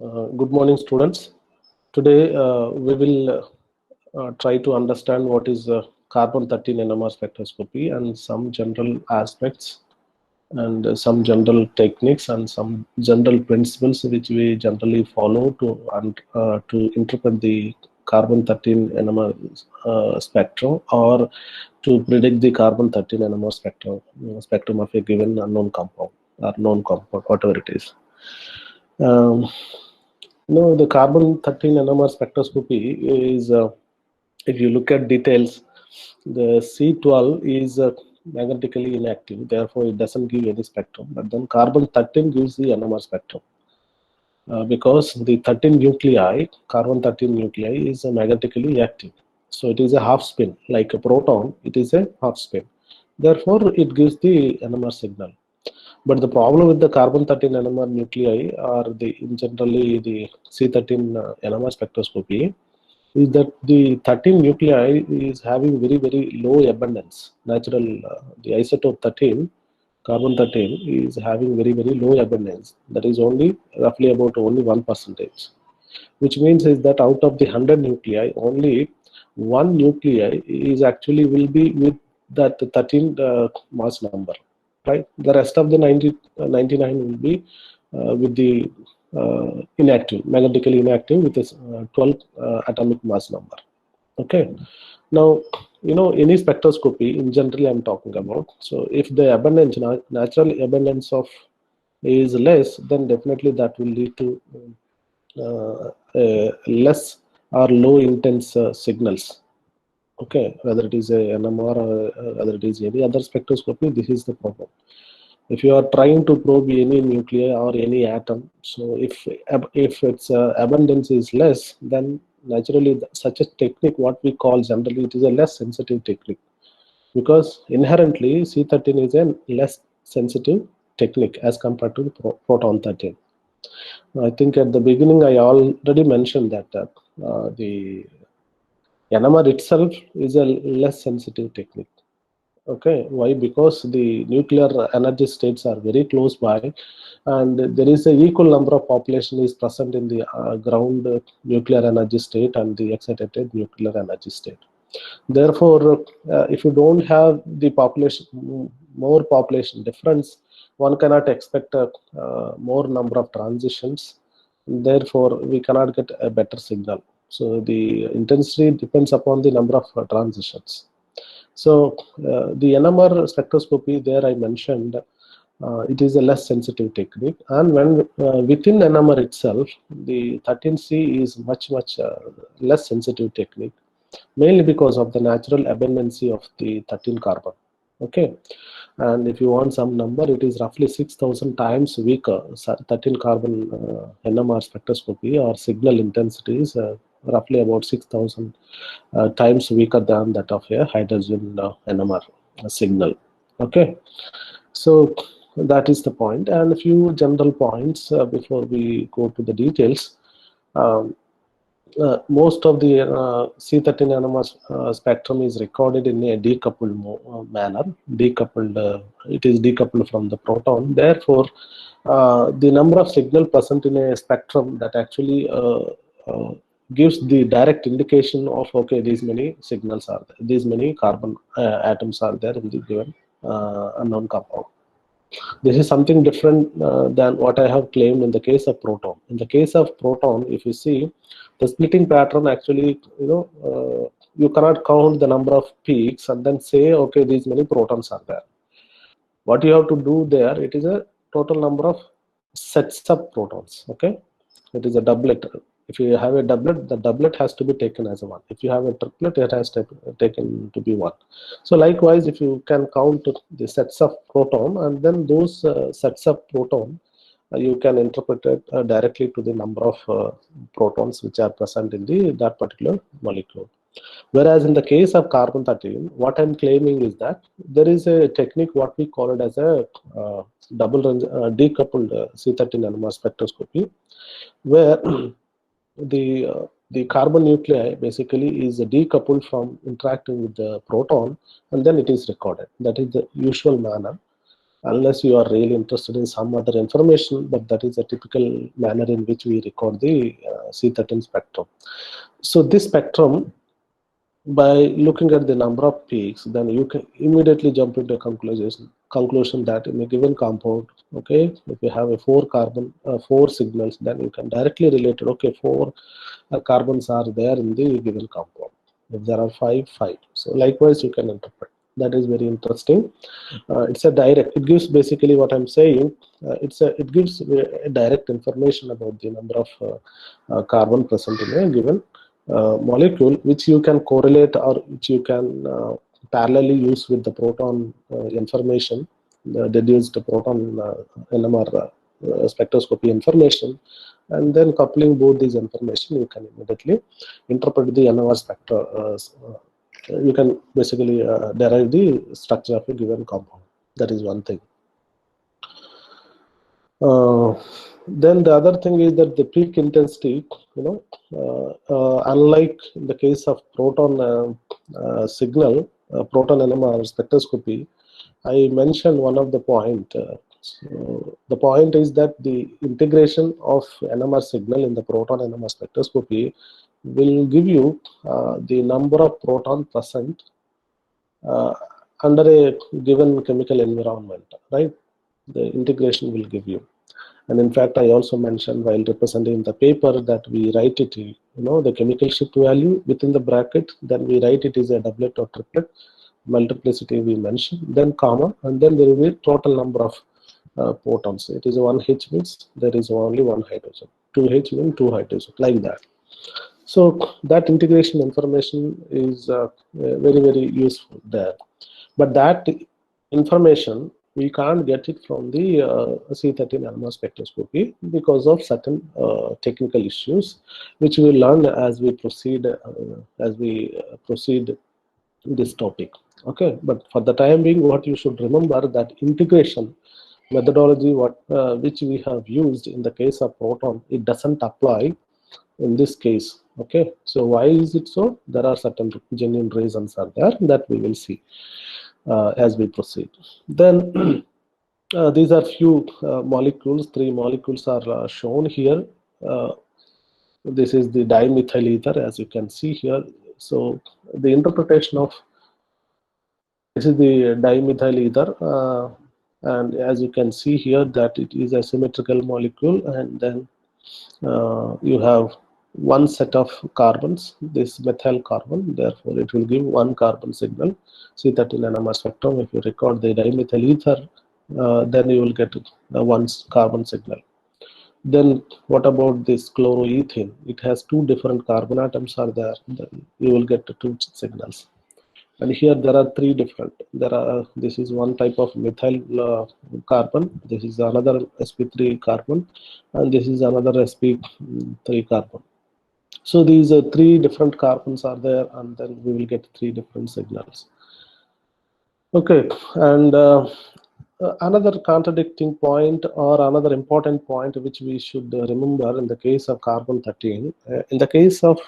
Good morning, students. Today we will try to understand what is carbon-13 NMR spectroscopy and some general aspects and some general techniques and some general principles which we generally follow to interpret the carbon-13 NMR spectrum, or to predict the carbon-13 NMR spectrum of a given unknown compound or known compound, whatever it is. The carbon-13 NMR spectroscopy is, if you look at details, the C12 is magnetically inactive, therefore it doesn't give any spectrum. But then carbon-13 gives the NMR spectrum because the 13 nuclei, carbon-13 nuclei, is magnetically active. So it is a half spin, like a proton. It is a half spin. Therefore, it gives the NMR signal. But the problem with the carbon-13 NMR nuclei, or generally the C13 NMR spectroscopy, is that the 13 nuclei is having very low abundance. The isotope 13, carbon-13, is having very low abundance. That is only roughly about only 1%. Which means is that out of the 100 nuclei, only one nuclei is actually will be with that 13 mass number. Right, the rest of the 99 will be with the inactive, magnetically inactive, with a 12 atomic mass number. Okay, now any spectroscopy in general I'm talking about. So if the abundance, natural abundance of is less, then definitely that will lead to less or low intense signals. Okay, whether it is a NMR or whether it is any other spectroscopy, this is the problem. If you are trying to probe any nuclei or any atom, so if its abundance is less, then naturally such a technique, what we call generally, it is a less sensitive technique, because inherently C13 is a less sensitive technique as compared to the proton 13. I think at the beginning I already mentioned that the NMR itself is a less sensitive technique. Okay, why? Because the nuclear energy states are very close by, and there is an equal number of population is present in the ground nuclear energy state and the excited nuclear energy state. Therefore, if you don't have the more population difference, one cannot expect a more number of transitions. Therefore, we cannot get a better signal. So the intensity depends upon the number of transitions. So the NMR spectroscopy, there I mentioned, it is a less sensitive technique, and when within NMR itself, the 13C is much less sensitive technique, mainly because of the natural abundancy of the 13 carbon. Okay, and if you want some number, it is roughly 6,000 times weaker. 13 carbon NMR spectroscopy or signal intensity is roughly about 6,000 times weaker than that of a hydrogen NMR signal. Okay, so that is the point, and a few general points before we go to the details. Most of the C13 NMR spectrum is recorded in a decoupled manner. It is decoupled from the proton. Therefore, the number of signal present in a spectrum that actually gives the direct indication of, okay, these many signals are there, these many carbon atoms are there in the given unknown compound. This is something different than what I have claimed in the case of proton. In the case of proton, if you see, the splitting pattern actually, you cannot count the number of peaks and then say, okay, these many protons are there. What you have to do there, it is a total number of sets of protons. Okay, it is a doublet. If you have a doublet, the doublet has to be taken as a 1. If you have a triplet, it has to taken to be 1. So likewise, if you can count the sets of proton, and then those sets of proton, you can interpret it directly to the number of protons which are present in that particular molecule. Whereas in the case of carbon-13, what I'm claiming is that there is a technique, what we call it as a decoupled C13 NMR spectroscopy, where the carbon nuclei basically is decoupled from interacting with the proton, and then it is recorded. That is the usual manner. unless you are really interested in some other information, but that is a typical manner in which we record the C13 spectrum. So this spectrum, by looking at the number of peaks, then you can immediately jump into a conclusion that in a given compound, okay, if you have a four signals, then you can directly relate it. Okay, four carbons are there in the given compound. If there are five. So likewise, you can interpret. That is very interesting. It's a direct. It gives basically what I'm saying. It gives a direct information about the number of carbon present in a given molecule, which you can correlate or which you can parallelly use with the proton information, the deduced proton NMR spectroscopy information, and then coupling both these information, you can immediately interpret the NMR spectra. You can basically derive the structure of a given compound. That is one thing. Then the other thing is that the peak intensity, unlike in the case of proton signal, proton NMR spectroscopy, I mentioned one of the point. So the point is that the integration of NMR signal in the proton NMR spectroscopy will give you the number of proton present under a given chemical environment, right? The integration will give you. And in fact, I also mentioned while representing the paper that we write it, the chemical shift value within the bracket, then we write it is a doublet or triplet, multiplicity we mentioned, then comma, and then there will be total number of protons. It is 1H means there is only one hydrogen, 2H means two hydrogen, like that. So that integration information is very, very useful there. But that information, we can't get it from the C13 NMR spectroscopy because of certain technical issues, which we learn as we proceed this topic. Okay, but for the time being, what you should remember that integration methodology which we have used in the case of proton, it doesn't apply in this case. Okay, so why is it so? There are certain genuine reasons are there that we will see as we proceed. Then these are few molecules. 3 molecules are shown here. This is the dimethyl ether, as you can see here. So the interpretation of this is the dimethyl ether, and as you can see here that it is a symmetrical molecule, and then you have one set of carbons, this methyl carbon, therefore it will give one carbon signal. C13 NMR spectrum, if you record the dimethyl ether, then you will get one carbon signal. Then what about this chloroethane? It has 2 different carbon atoms are there, then you will get 2 signals. And here there are 3 different. This is one type of methyl carbon. This is another sp3 carbon, and this is another sp3 carbon. So these 3 different carbons are there, and then we will get 3 different signals. Okay, and another contradicting point or another important point which we should remember in the case of carbon 13, in the case of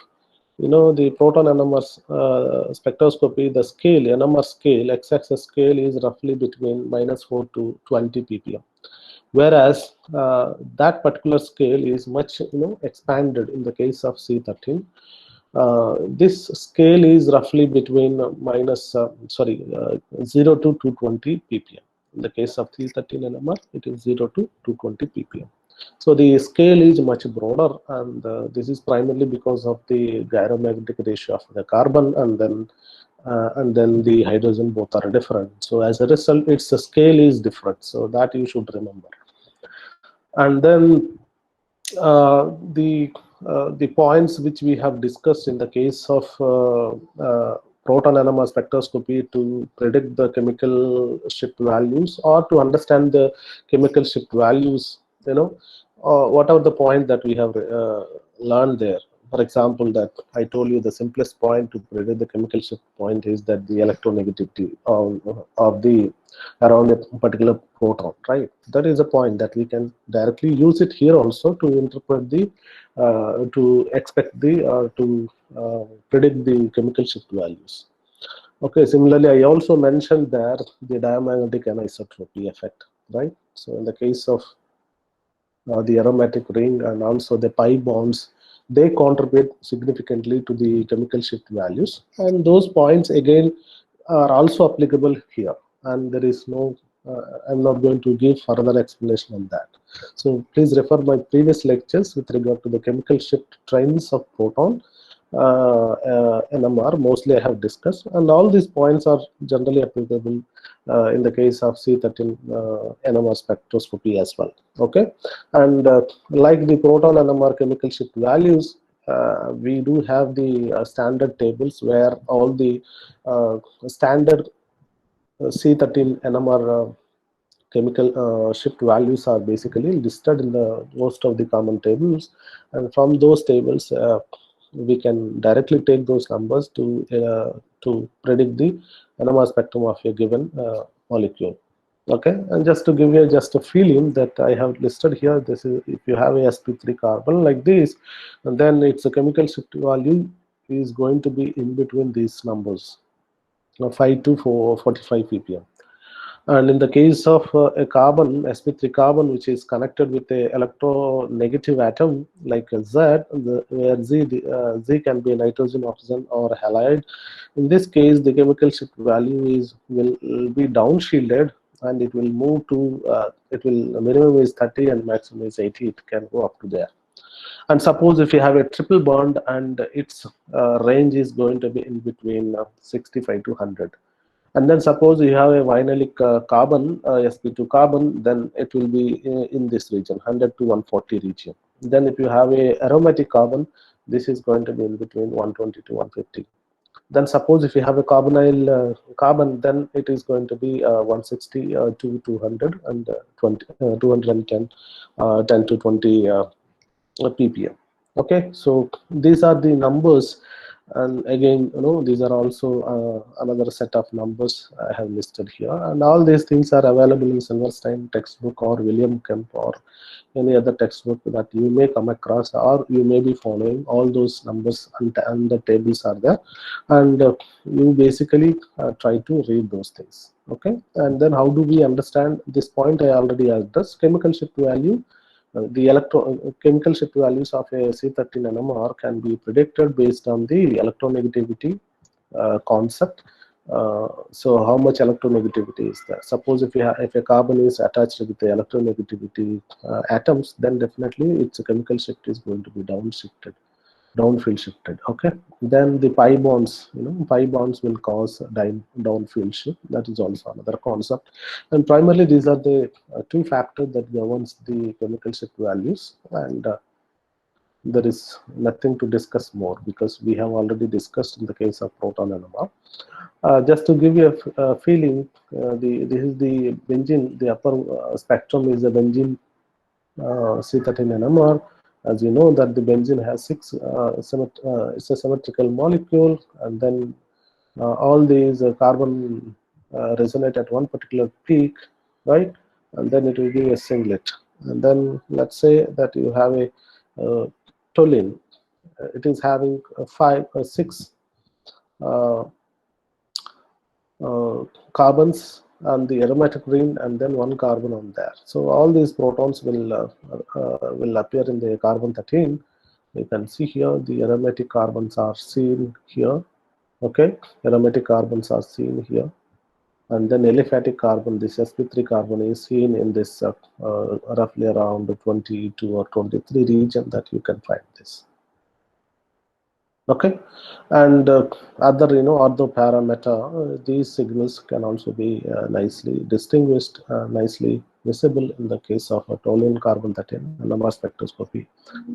the proton NMR spectroscopy, the scale, NMR scale, x-axis scale is roughly between -4 to 20 ppm. Whereas that particular scale is much expanded in the case of C13. This scale is roughly between 0 to 220 ppm. In the case of C13 NMR, it is 0 to 220 ppm. So the scale is much broader, and this is primarily because of the gyromagnetic ratio of the carbon, and then the hydrogen both are different. So as a result, its scale is different. So that you should remember. And then the points which we have discussed in the case of proton NMR spectroscopy to predict the chemical shift values or to understand the chemical shift values, what are the points that we have learned there? For example, that I told you the simplest point to predict the chemical shift point is that the electronegativity of the around a particular proton, right? That is a point that we can directly use it here also to interpret the to expect the to predict the chemical shift values. Okay, similarly, I also mentioned there the diamagnetic anisotropy effect, right? So in the case of the aromatic ring and also the pi bonds, they contribute significantly to the chemical shift values. And those points again are also applicable here. And there is no, I'm not going to give further explanation on that. So please refer my previous lectures with regard to the chemical shift trends of proton NMR. Mostly I have discussed, and all these points are generally applicable in the case of C13 NMR spectroscopy as well. Okay, and like the proton NMR chemical shift values, we do have the standard tables where all the standard C13 NMR chemical shift values are basically listed in the most of the common tables, and from those tables we can directly take those numbers to predict the NMR spectrum of a given molecule. Okay, and just to give you just a feeling that I have listed here, this is if you have a sp3 carbon like this, and then its a chemical shift value is going to be in between these numbers, 5 to 45 ppm. And in the case of a carbon, sp3 carbon, which is connected with a electronegative atom like a Z, where Z can be a nitrogen, oxygen, or halide. In this case, the chemical shift value will be downshielded, and it will move to it will minimum is 30 and maximum is 80. It can go up to there. And suppose if you have a triple bond and its range is going to be in between 65 to 100. And then suppose you have a vinylic carbon, sp2 carbon, then it will be in this region, 100 to 140 region. Then if you have a aromatic carbon, this is going to be in between 120 to 150. Then suppose if you have a carbonyl carbon, then it is going to be 160 to 200 and 210 10 to 20 ppm. Okay, so these are the numbers, and again, these are also another set of numbers I have listed here, and all these things are available in Silverstein textbook or William Kemp or any other textbook that you may come across, or you may be following. All those numbers and the tables are there, and you basically try to read those things. Okay, and then how do we understand this point? I already addressed chemical shift value. The chemical shift values of a C13 NMR can be predicted based on the electronegativity concept. So how much electronegativity is there? Suppose if a carbon is attached with the electronegativity atoms, then definitely its chemical shift is going to be downfield shifted. Okay, then the pi bonds, pi bonds will cause downfield shift. That is also another concept, and primarily these are the two factors that governs the chemical shift values, and there is nothing to discuss more because we have already discussed in the case of proton NMR. Just to give you a feeling, this is the benzene. The upper spectrum is the benzene C13 NMR. As you know that the benzene has six, it's a symmetrical molecule, and then all these carbon resonate at one particular peak, right? And then it will give a singlet. And then let's say that you have a toluene. It is having six carbons on the aromatic ring, and then one carbon on there. So all these protons will appear in the carbon 13. You can see here the aromatic carbons are seen here. Okay, aromatic carbons are seen here, and then aliphatic carbon, this sp3 carbon, is seen in this roughly around 22 or 23 region that you can find this. Okay, and other ortho parameter, these signals can also be nicely distinguished, nicely visible in the case of a toluene carbon 13 NMR spectroscopy.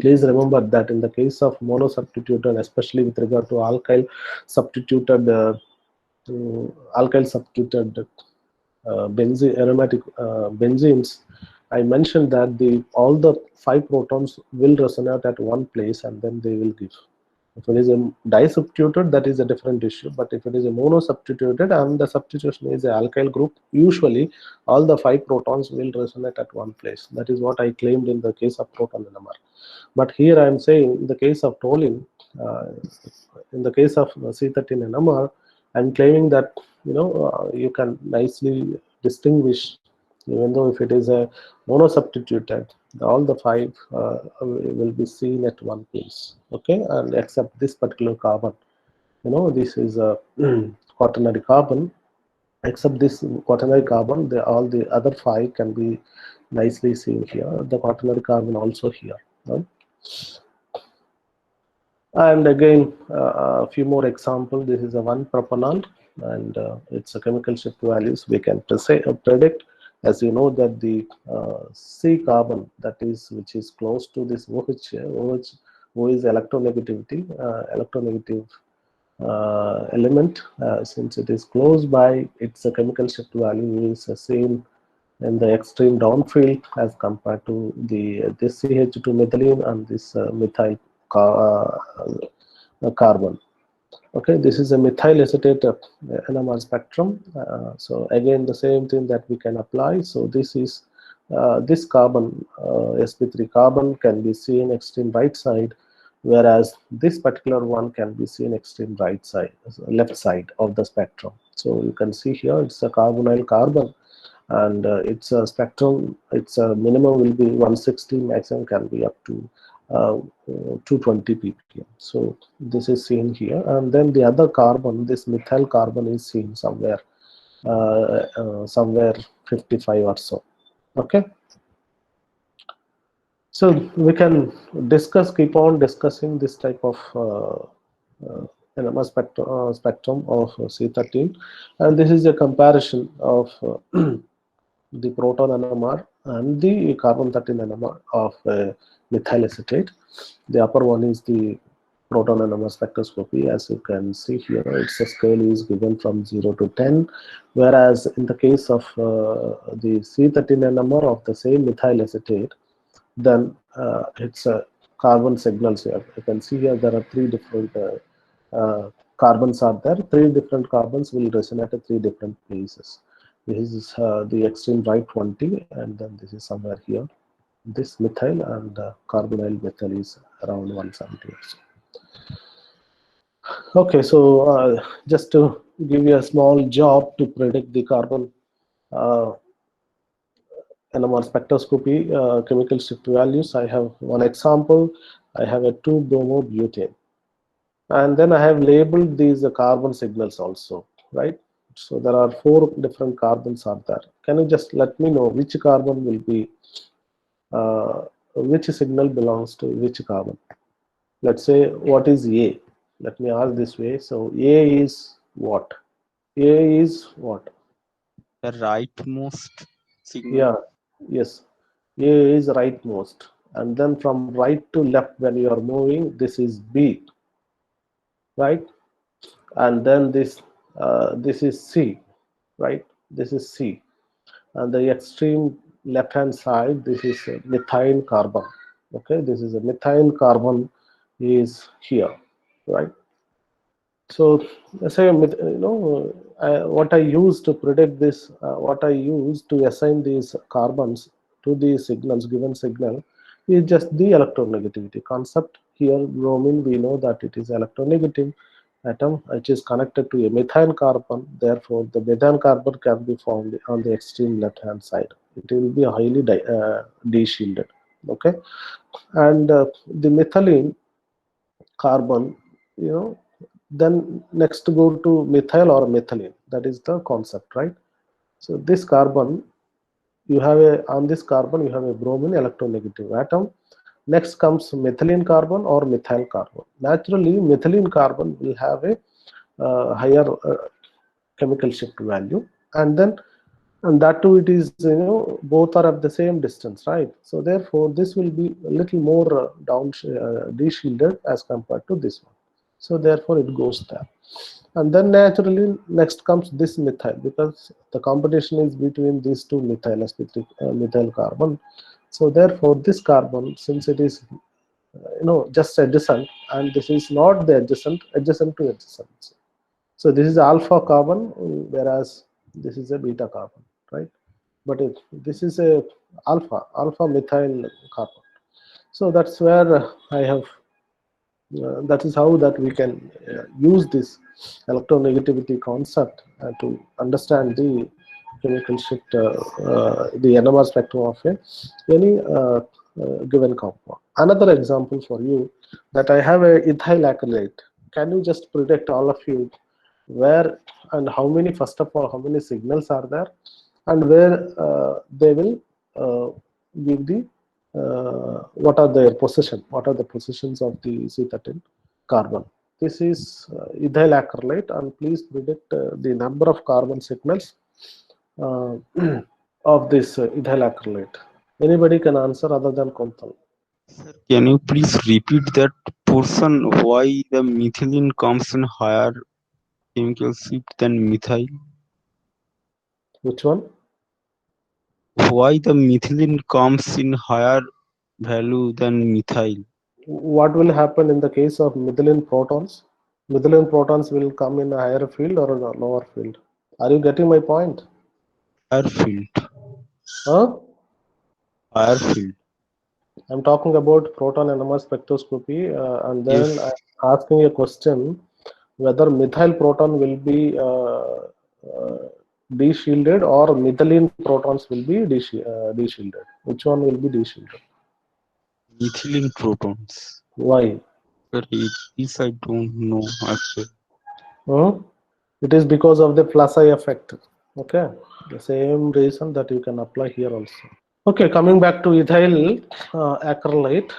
Please remember that in the case of monosubstituted, especially with regard to alkyl substituted aromatic benzenes, I mentioned that all the 5 protons will resonate at one place, and then they will give. If it is a disubstituted, that is a different issue. But if it is a monosubstituted and the substitution is an alkyl group, usually all the 5 protons will resonate at one place. That is what I claimed in the case of proton NMR. But here I am saying in the case of toluene, in the case of C13 NMR, and claiming that you can nicely distinguish, even though if it is a monosubstituted, all the five will be seen at one place. Okay, and except this particular carbon, this is a quaternary carbon. Except this quaternary carbon, all the other five can be nicely seen here. The quaternary carbon also here. Right? And again, a few more examples. This is a 1-propanol, and it's a chemical shift values we can predict. As you know that the C carbon, that is which is close to this OH is electronegative element. Since it is close by, its a chemical shift value is the same in the extreme downfield as compared to this CH2 methylene and this methyl carbon. Okay, this is a methyl acetate NMR spectrum. So again, the same thing that we can apply. So this is this carbon, sp3 carbon, can be seen extreme right side, whereas this particular one can be seen extreme right side, left side of the spectrum. So you can see here it's a carbonyl carbon, and its a spectrum, its a minimum will be 160, maximum can be up to 220 ppm. So this is seen here, and then the other carbon, this methyl carbon, is seen somewhere somewhere 55 or so. Okay, so we can keep on discussing this type of NMR spectrum of C13, and this is a comparison of the proton NMR and the carbon 13 NMR of methyl acetate. The upper one is the proton NMR spectroscopy. As you can see here, its a scale is given from 0 to 10, whereas in the case of the C13 NMR of the same methyl acetate, then it's carbon signals here. You can see here there are three different carbons are there. Three different carbons will resonate at three different places. This is the extreme right 20, and then this is somewhere here. This methyl and carbonyl methyl is around 170 or so. Okay, so just to give you a small job to predict the carbon NMR spectroscopy chemical shift values, I have one example. I have a 2-bromobutane, and then I have labeled these carbon signals also, right? So there are 4 different carbons are there. Can you just let me know which carbon will be which signal belongs to which carbon? Let's say, what is A? Let me ask this way. So A is what? A is what? The rightmost signal. Yeah, yes. A is rightmost. And then from right to left when you are moving, this is B, right? And then this is C, right? This is C. And the extreme left hand side, this is a methyl carbon. Okay, this is a methyl carbon is here, right? So say, what I use to predict this, what I use to assign these carbons to the signals, given signal, is just the electronegativity concept. Here bromine, we know that it is electronegative atom which is connected to a methyl carbon. Therefore the methyl carbon can be found on the extreme left hand side. It will be highly de-shielded. Okay, and the methylene carbon, then next go to methyl or methylene. That is the concept, right? So this carbon, you have on this carbon you have a bromine electronegative atom. Next comes methylene carbon or methyl carbon. Naturally methylene carbon will have a higher chemical shift value, and then that too, it is, both are at the same distance, right? So therefore this will be a little more de-shielded as compared to this one. So therefore it goes there. And then naturally next comes this methyl, because the competition is between these two methyl sp3 methyl carbon. So therefore this carbon, since it is just adjacent, and this is not the adjacent to adjacent. So this is alpha carbon, whereas this is a beta carbon, right? But this is a alpha methyl carbon. So that's where I have That is how that we can use this electronegativity concept to understand the chemical shift, the NMR spectrum of any given compound. Another example for you, that I have a ethyl acrylate. Can you just predict, all of you, where and how many, first of all, how many signals are there, and where they will give the what are their position, what are the positions of the C13 carbon. This is ethyl acrylate, and please predict the number of carbon signals uh, of this ethyl acrylate. Anybody can answer other than Kontal. Sir, can you please repeat that portion? Why the methylene comes in higher chemical shift than methyl? Which one? Why the methylene comes in higher value than methyl? What will happen in the case of methylene protons? Methylene protons will come in a higher field or a lower field. Are you getting my point? Higher field. Huh? Higher field. I'm talking about proton NMR spectroscopy, and then Yes. I'm asking a question whether methyl proton will be de-shielded or methylene protons will be de-shielded. Which one will be de-shielded? Methylene protons. Why? Sir, this I don't know actually. Hmm? It is because of the Plassey effect. Okay, the same reason that you can apply here also. Okay, coming back to ethyl acrylate,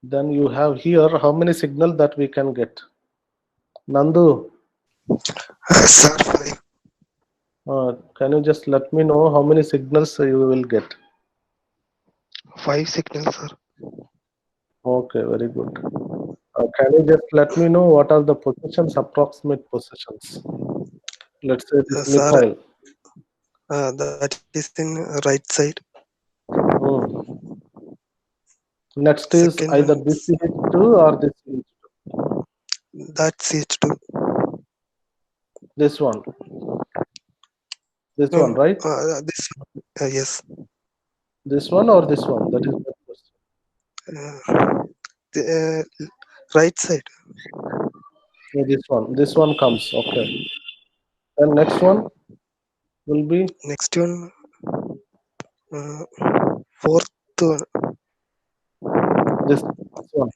then you have here how many signals that we can get. Nandu, Sir, 5. can you just let me know how many signals you will get? 5 signals, sir. Okay, very good. Can you just let me know what are the positions, approximate positions? Let's say this Sir, methyl. that is in right side. Hmm. Next is Second either one, this CH2 or this CH2. that's CH2. This one. This No, one, right? this, yes. This one or this one? That is the question. The right side. Yeah, this one. This one comes. Okay. Then next one will be Next one, fourth one. this one.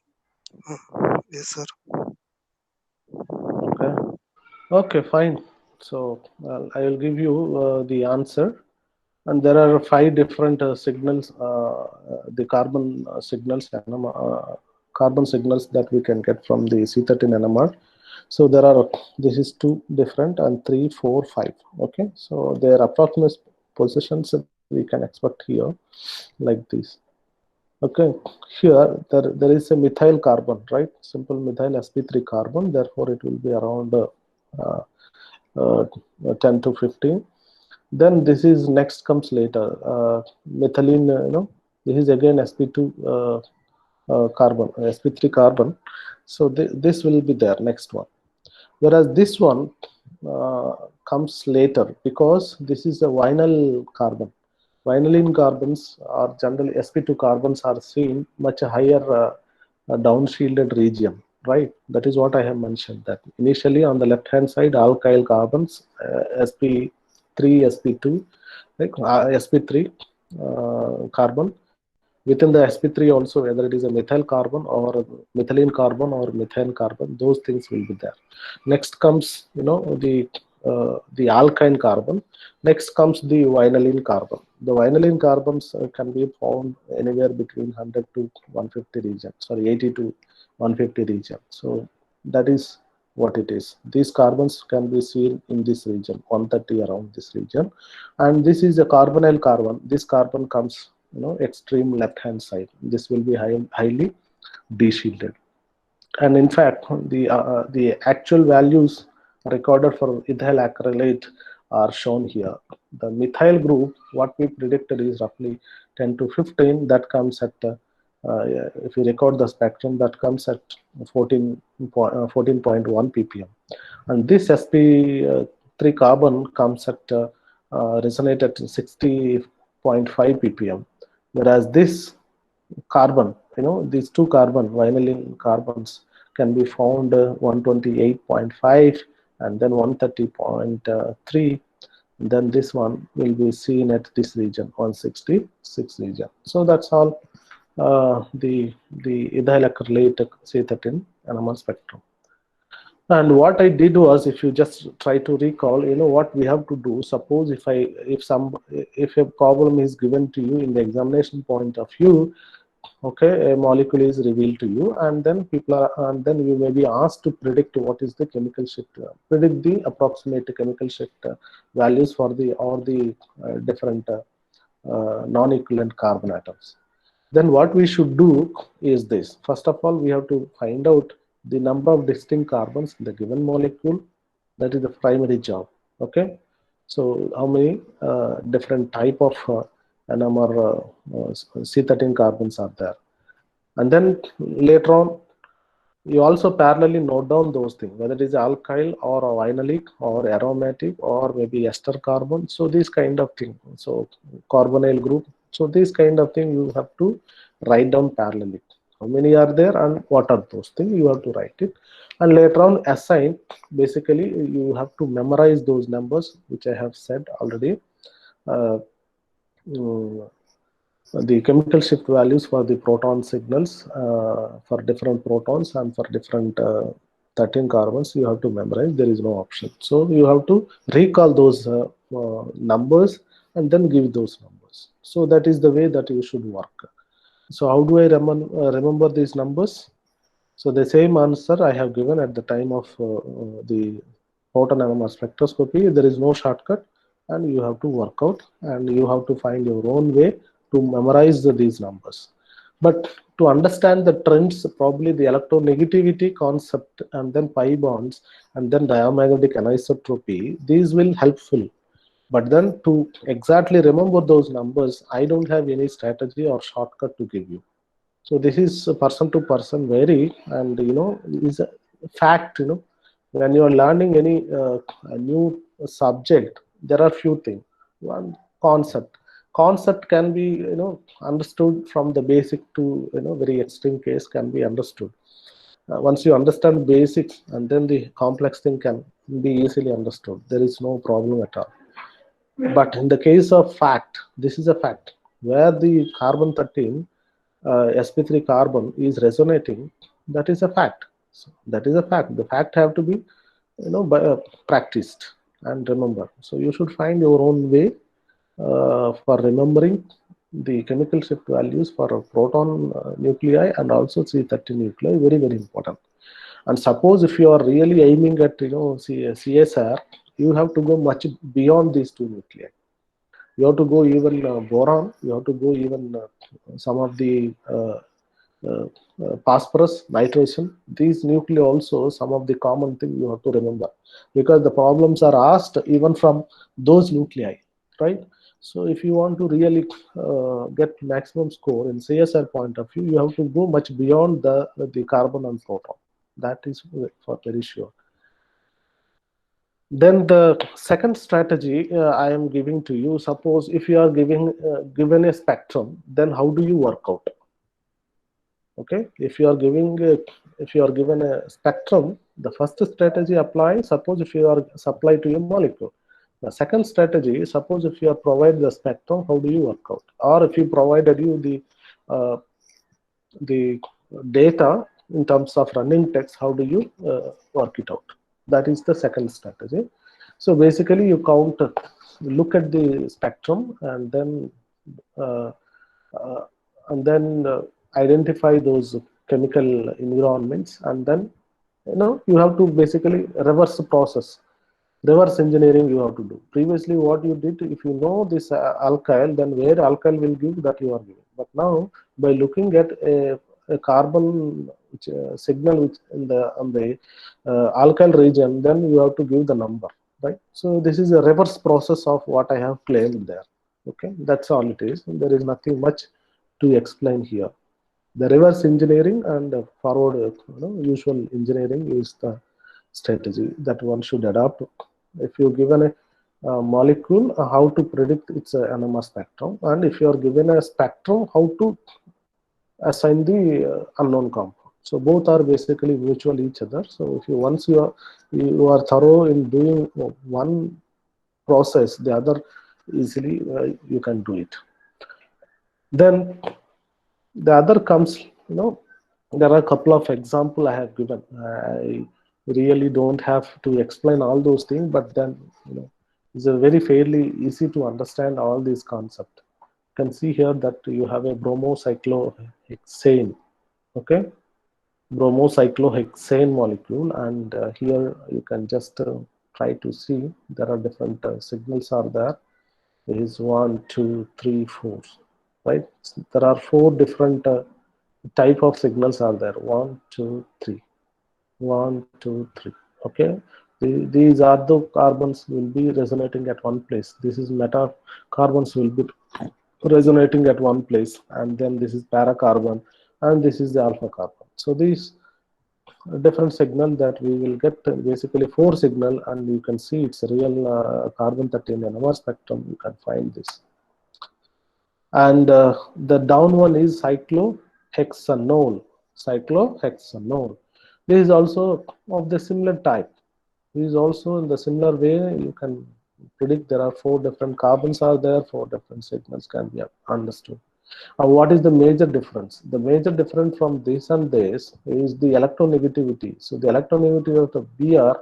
Yes, sir. Okay. Okay, fine. So I will give you the answer. And there are 5 different signals, the carbon signals, carbon signals that we can get from the C13 NMR. So there are, this is 2 different, and 3, 4, 5. Okay, so their approximate positions we can expect here, like this. Okay, here there is a methyl carbon, right? Simple methyl sp3 carbon. Therefore, it will be around uh, uh, 10 to 15. Then this is next comes later, methylene, this is again sp2 carbon, sp3 carbon. So this will be there, next one. Whereas this one comes later, because this is a vinyl carbon. Vinylene carbons are generally, sp2 carbons are seen much higher downshielded region, right? That is what I have mentioned, that initially on the left hand side alkyl carbons, sp3, sp2, like sp3 carbon. Within the sp3 also, whether it is a methyl carbon or methylene carbon or methane carbon, those things will be there. Next comes, the alkyne carbon. Next comes the vinylene carbon. The vinylene carbons can be found anywhere between 100 to 150 region, sorry, 80 to 150 region. So that is what it is. These carbons can be seen in this region, 130 around this region. And this is a carbonyl carbon. This carbon comes, extreme left hand side. This will be highly de-shielded. And in fact, the actual values recorded for ethyl acrylate are shown here. The methyl group, what we predicted is roughly 10 to 15. That comes at, if you record the spectrum, that comes at 14.1 ppm. And this sp3 carbon comes at resonate at 60.5 ppm. Whereas this carbon, these two vinylene carbons can be found 128.5 and then 130.3. Then this one will be seen at this region, 166 region. So that's all the ethyl acrylate C13 NMR spectrum. And what I did was, if you just try to recall, what we have to do. Suppose if a problem is given to you in the examination point of view, okay, a molecule is revealed to you, and then you may be asked to predict what is the chemical shift, predict the approximate chemical shift values for the different non-equivalent carbon atoms. Then what we should do is this. First of all, we have to find out the number of distinct carbons in the given molecule. That is the primary job. Okay, so how many different type of NMR C13 carbons are there? And then later on, you also parallelly note down those things, whether it is alkyl or vinylic or aromatic or maybe ester carbon. So these kind of thing. So carbonyl group. So this kind of thing you have to write down parallelly. How many are there and what are those things? You have to write it. And later on assign. Basically, you have to memorize those numbers, which I have said already. The chemical shift values for the proton signals for different protons and for different 13 carbons, you have to memorize. There is no option. So you have to recall those numbers and then give those numbers. So that is the way that you should work. So how do I remember these numbers? So the same answer I have given at the time of the proton NMR spectroscopy. There is no shortcut, and you have to work out, and you have to find your own way to memorize these numbers. But to understand the trends, probably the electronegativity concept and then pi bonds and then diamagnetic anisotropy, these will helpful. But then to exactly remember those numbers, I don't have any strategy or shortcut to give you. So this is person to person vary, and is a fact. When you are learning any a new subject, there are few things. One, concept can be understood from the basic to very extreme case can be understood. Once you understand basics, and then the complex thing can be easily understood. There is no problem at all. But in the case of fact, this is a fact where the carbon 13 sp3 carbon is resonating. That is a fact. So that is a fact. The fact have to be practiced and remember. So you should find your own way for remembering the chemical shift values for proton nuclei and also C13 nuclei. Very, very important. And suppose if you are really aiming at CSR, you have to go much beyond these two nuclei. You have to go even boron. You have to go even some of the phosphorus, nitrogen. These nuclei also some of the common thing you have to remember, because the problems are asked even from those nuclei, right? So if you want to really get maximum score in CSR point of view, you have to go much beyond the carbon and proton. That is for very sure. Then the second strategy I am giving to you. Suppose if you are given a spectrum, then how do you work out? Okay, if you are given a spectrum, the first strategy applies. Suppose if you are supplied to a molecule. The second strategy, suppose if you are provided the spectrum, how do you work out? Or if you provided you the data in terms of running text, how do you work it out? That is the second strategy. So basically, you look at the spectrum, and then identify those chemical environments, and then you have to basically reverse the process. Reverse engineering you have to do. Previously, what you did, if you know this alkyl, then where alkyl will give, that you are giving. But now, by looking at a carbon signal which on the alkyl region, then you have to give the number, right? So this is a reverse process of what I have claimed there. Okay, that's all it is. There is nothing much to explain here. The reverse engineering and forward usual engineering is the strategy that one should adopt. If you given a molecule, how to predict its NMR spectrum, and if you are given a spectrum, how to assign the unknown compound. So both are basically mutual each other. So if you once you are thorough in doing one process, the other easily you can do it. Then the other comes, there are a couple of example I have given. I really don't have to explain all those things, but then it's a very fairly easy to understand all these concepts. You can see here that you have a bromocyclohexane, okay, bromocyclohexane molecule, and here you can just try to see there are different signals are there. There is 1, 2, 3, 4, right? So there are 4 different type of signals are there. 1, 2, 3, 1, 2, 3. Okay, these are the carbons will be resonating at one place. This is meta carbons will be resonating at one place, and then this is para carbon, and this is the alpha carbon. So these different signal that we will get basically 4 signal, and you can see it's a real carbon 13 NMR spectrum. You can find this. And the down one is cyclohexanol. Cyclohexanol. This is also of the similar type. This is also in the similar way. You can predict there are 4 different carbons are there, 4 different signals can be understood. What is the major difference? The major difference from this and this is the electronegativity. So the electronegativity of the Br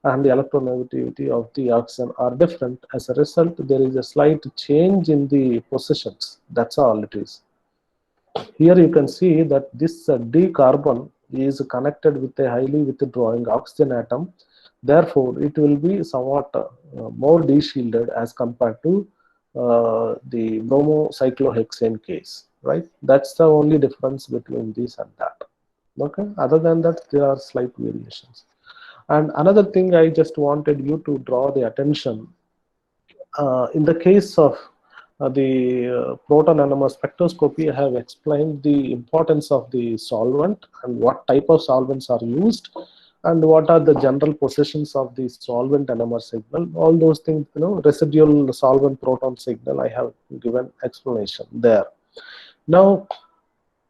and the electronegativity of the oxygen are different. As a result, there is a slight change in the positions. That's all it is. Here you can see that this D carbon is connected with a highly withdrawing oxygen atom. Therefore, it will be somewhat more de-shielded as compared to the bromocyclohexane case, right? That's the only difference between this and that. Okay. Other than that, there are slight variations. And another thing I just wanted you to draw the attention, in the case of the proton NMR spectroscopy, I have explained the importance of the solvent and what type of solvents are used and what are the general positions of the solvent NMR signal. All those things, residual solvent proton signal, I have given explanation there. Now,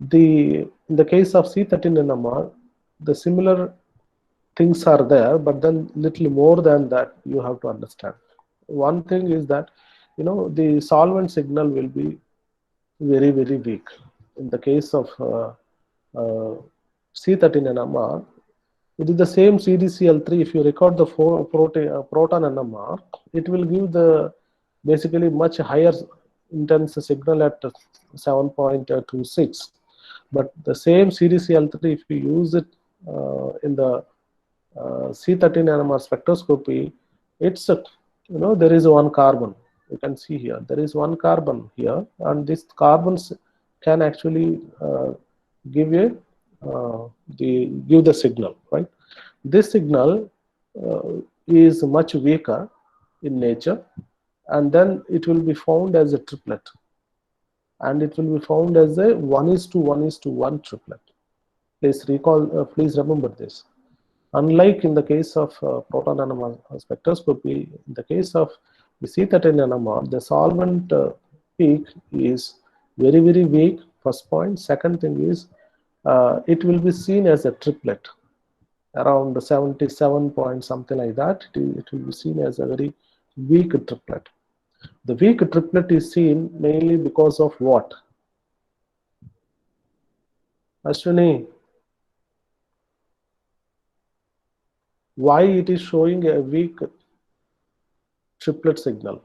in the case of C13 NMR, the similar things are there, but then little more than that you have to understand. One thing is that the solvent signal will be very, very weak. In the case of C13 NMR, it is the same CDCl3. If you record the proton NMR, it will give the basically much higher intense signal at 7.26. But the same CDCl3, if you use it in the C13 NMR spectroscopy, it's there is one carbon. You can see here there is one carbon here, and these carbons can actually give the signal, right? This signal is much weaker in nature, and then it will be found as a triplet, and it will be found as a 1:1:1 triplet. Please remember this. Unlike in the case of proton NMR spectroscopy, in the case of the C13 NMR, the solvent peak is very, very weak, first point. Second thing is, it will be seen as a triplet, around 77 point something like that. It will be seen as a very weak triplet. The weak triplet is seen mainly because of what? Ashwini, why it is showing a weak triplet signal?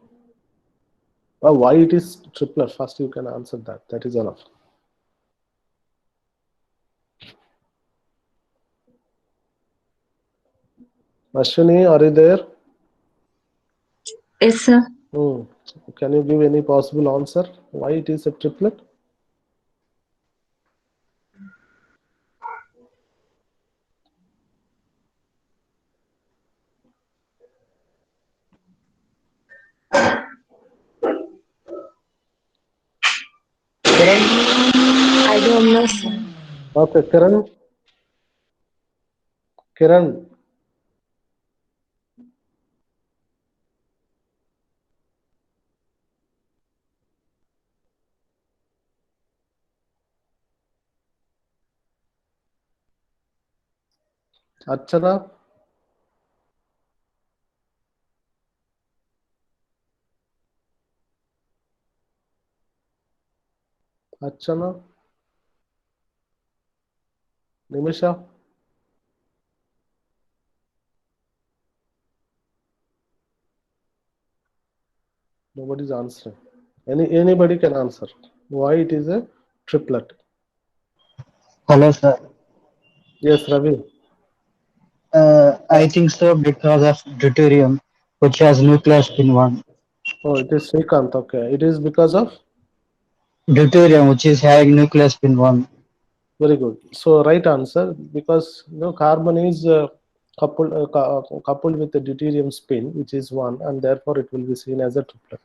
Why it is triplet? First you can answer that. That is enough. Ashwini, are you there? Yes, sir. Can you give any possible answer why it is a triplet? Kiran? I don't know, sir. Okay, Kiran. Kiran. Archana? Archana? Nimisha? Nobody's answering. Anybody can answer. Why it is a triplet? Hello, sir. Yes, Ravi. I think so because of deuterium, which has nuclear spin 1. Oh, it is Srikanth. Okay. It is because of? Deuterium, which is having nuclear spin 1. Very good. So right answer, because carbon is coupled with the deuterium spin, which is 1, and therefore it will be seen as a triplet.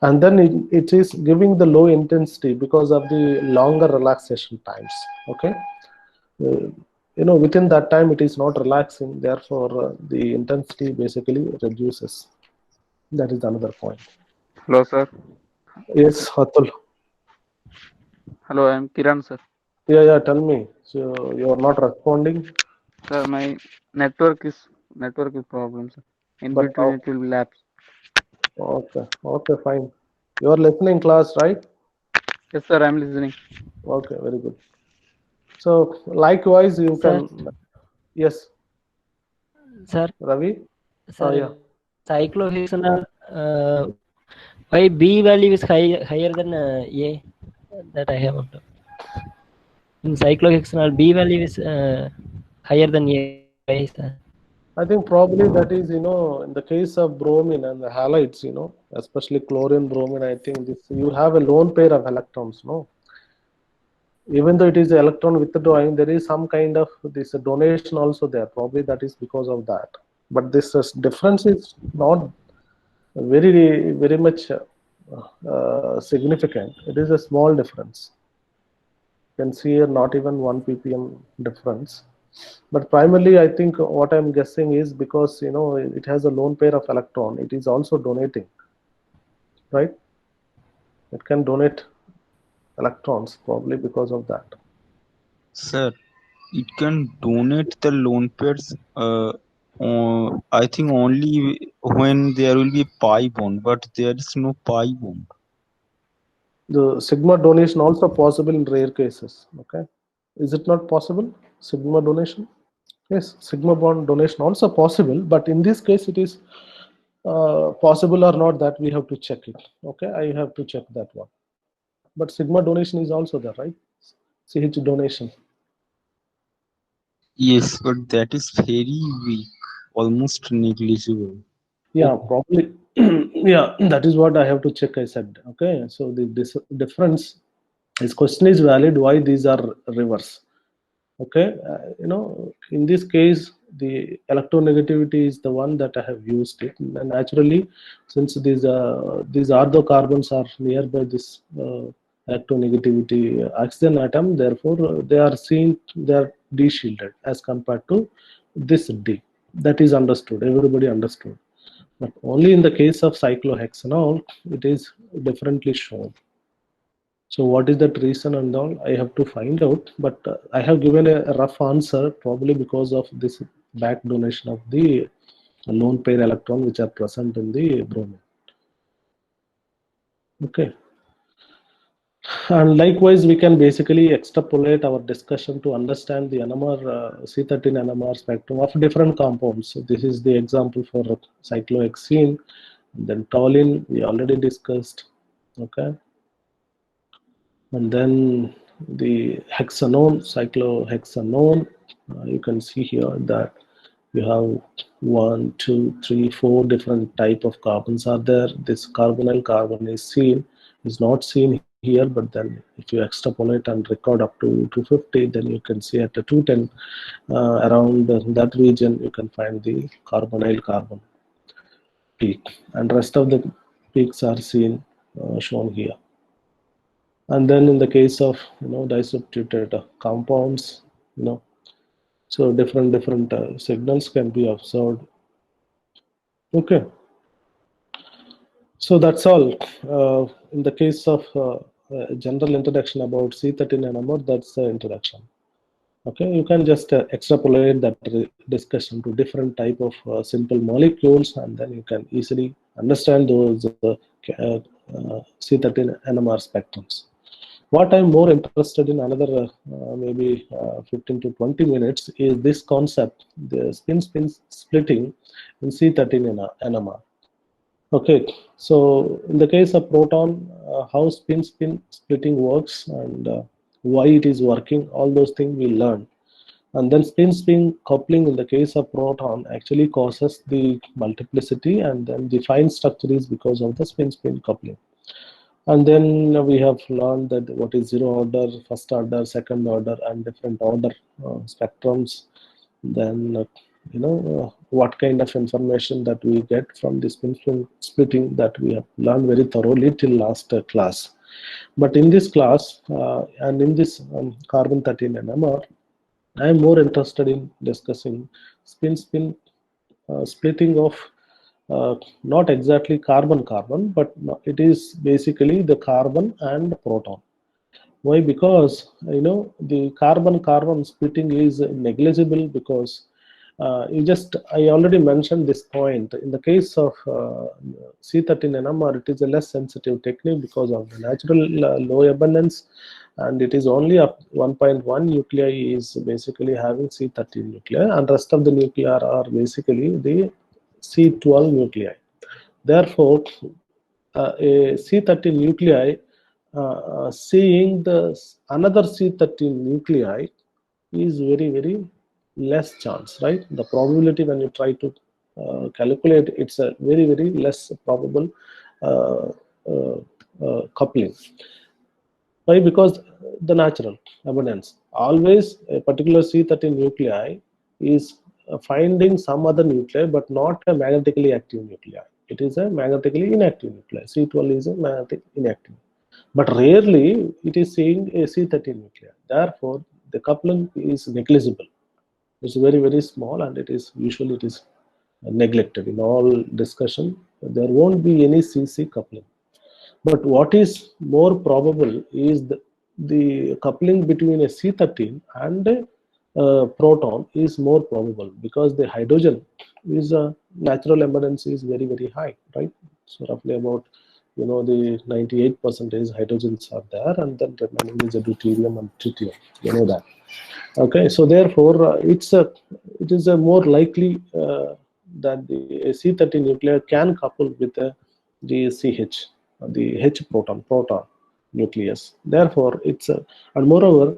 And then it is giving the low intensity because of the longer relaxation times. Okay. Within that time it is not relaxing, therefore the intensity basically reduces. That is another point. Hello, sir. Yes, Atul. Hello, I am Kiran, sir. Yeah, tell me. So you are not responding. Sir, my network is problem, sir. In But between it will lapse. okay, fine. You are listening class, right? Yes, sir, I am listening. Okay, very good. So likewise you Sir. can. Yes, Sir. Ravi. Sir, Yeah. cyclohexanol. Why B value is higher than A? That I have observed. In cyclohexanol, B value is higher than A. Why, sir? I think probably that is, in the case of bromine and the halides, especially chlorine, bromine, I think you have a lone pair of electrons, no? Even though it is an electron withdrawing, there is some kind of this donation also there. Probably that is because of that. But this difference is not very, very much significant. It is a small difference. You can see here not even 1 ppm difference. But primarily, I think what I'm guessing is because it has a lone pair of electron, it is also donating, right? It can donate electrons probably because of that. Sir, it can donate the lone pairs. I think only when there will be pi bond, but there is no pi bond. The sigma donation also possible in rare cases. Okay, is it not possible? Sigma donation? Yes, sigma bond donation also possible, but in this case it is possible or not, that we have to check it. Okay, I have to check that one. But sigma donation is also there, right? CH donation. Yes, but that is very weak, almost negligible. Yeah, probably. Yeah, that is what I have to check. I said. Okay, so this difference, this question is valid. Why these are reverse? Okay, in this case the electronegativity is the one that I have used it, and naturally since these orthocarbons are nearby this electronegativity oxygen atom, therefore they are de-shielded as compared to this D. That is understood, everybody understood, but only in the case of cyclohexanol it is differently shown. So what is that reason and all, I have to find out, but I have given a rough answer probably because of this back donation of the lone pair electron which are present in the bromine. Okay. And likewise, we can basically extrapolate our discussion to understand the NMR, C13 NMR spectrum of different compounds. So this is the example for cyclohexene, and then toluene we already discussed. Okay. And then the hexanone, cyclohexanone, you can see here that you have 1, 2, 3, 4 different type of carbons are there. This carbonyl carbon is not seen here, but then if you extrapolate and record up to 250, then you can see at the 210 around that region you can find the carbonyl carbon peak, and rest of the peaks are seen shown here. And then in the case of disubstituted compounds, so different signals can be observed. Okay, so that's all. In the case of general introduction about C13 NMR, that's the introduction. Okay, you can just extrapolate that discussion to different type of simple molecules, and then you can easily understand those C13 NMR spectrums. What I'm more interested in, another maybe 15 to 20 minutes, is this concept, the spin-spin splitting in C13 NMR. Okay, so in the case of proton, how spin-spin splitting works and why it is working, all those things we learn. And then spin-spin coupling in the case of proton actually causes the multiplicity, and then the fine structure is because of the spin-spin coupling. And then we have learned that what is zero order, first order, second order, and different order spectrums. Then what kind of information that we get from the spin-spin splitting, that we have learned very thoroughly till last class. But in this class and in this carbon-13 NMR, I am more interested in discussing spin-spin splitting of not exactly carbon-carbon, but it is basically the carbon and proton. Why? Because the carbon-carbon splitting is negligible, because I already mentioned this point. In the case of C13 NMR, it is a less sensitive technique because of the natural low abundance, and it is only up 1.1 nuclei is basically having C13 nuclei, and rest of the nuclei are basically the C12 nuclei. Therefore, a C13 nuclei seeing the another C13 nuclei is very, very less chance, right? The probability when you try to calculate, it's a very, very less probable coupling. Why? Because the natural abundance, always a particular C13 nuclei is finding some other nuclei, but not a magnetically active nuclei. It is a magnetically inactive nuclei. C12 is a magnetic inactive, but rarely it is seeing a C13 nuclei. Therefore, the coupling is negligible. It's very, very small, and it is usually neglected in all discussion. There won't be any CC coupling. But what is more probable is the coupling between a C13 and a proton is more probable, because the hydrogen is natural abundance is very, very high, right? So roughly about the 98% hydrogens are there, and then remaining is a deuterium and tritium. You know that. Okay, so therefore it is a more likely that the C13 nuclei can couple with the CH, the H proton nucleus. Therefore, and moreover,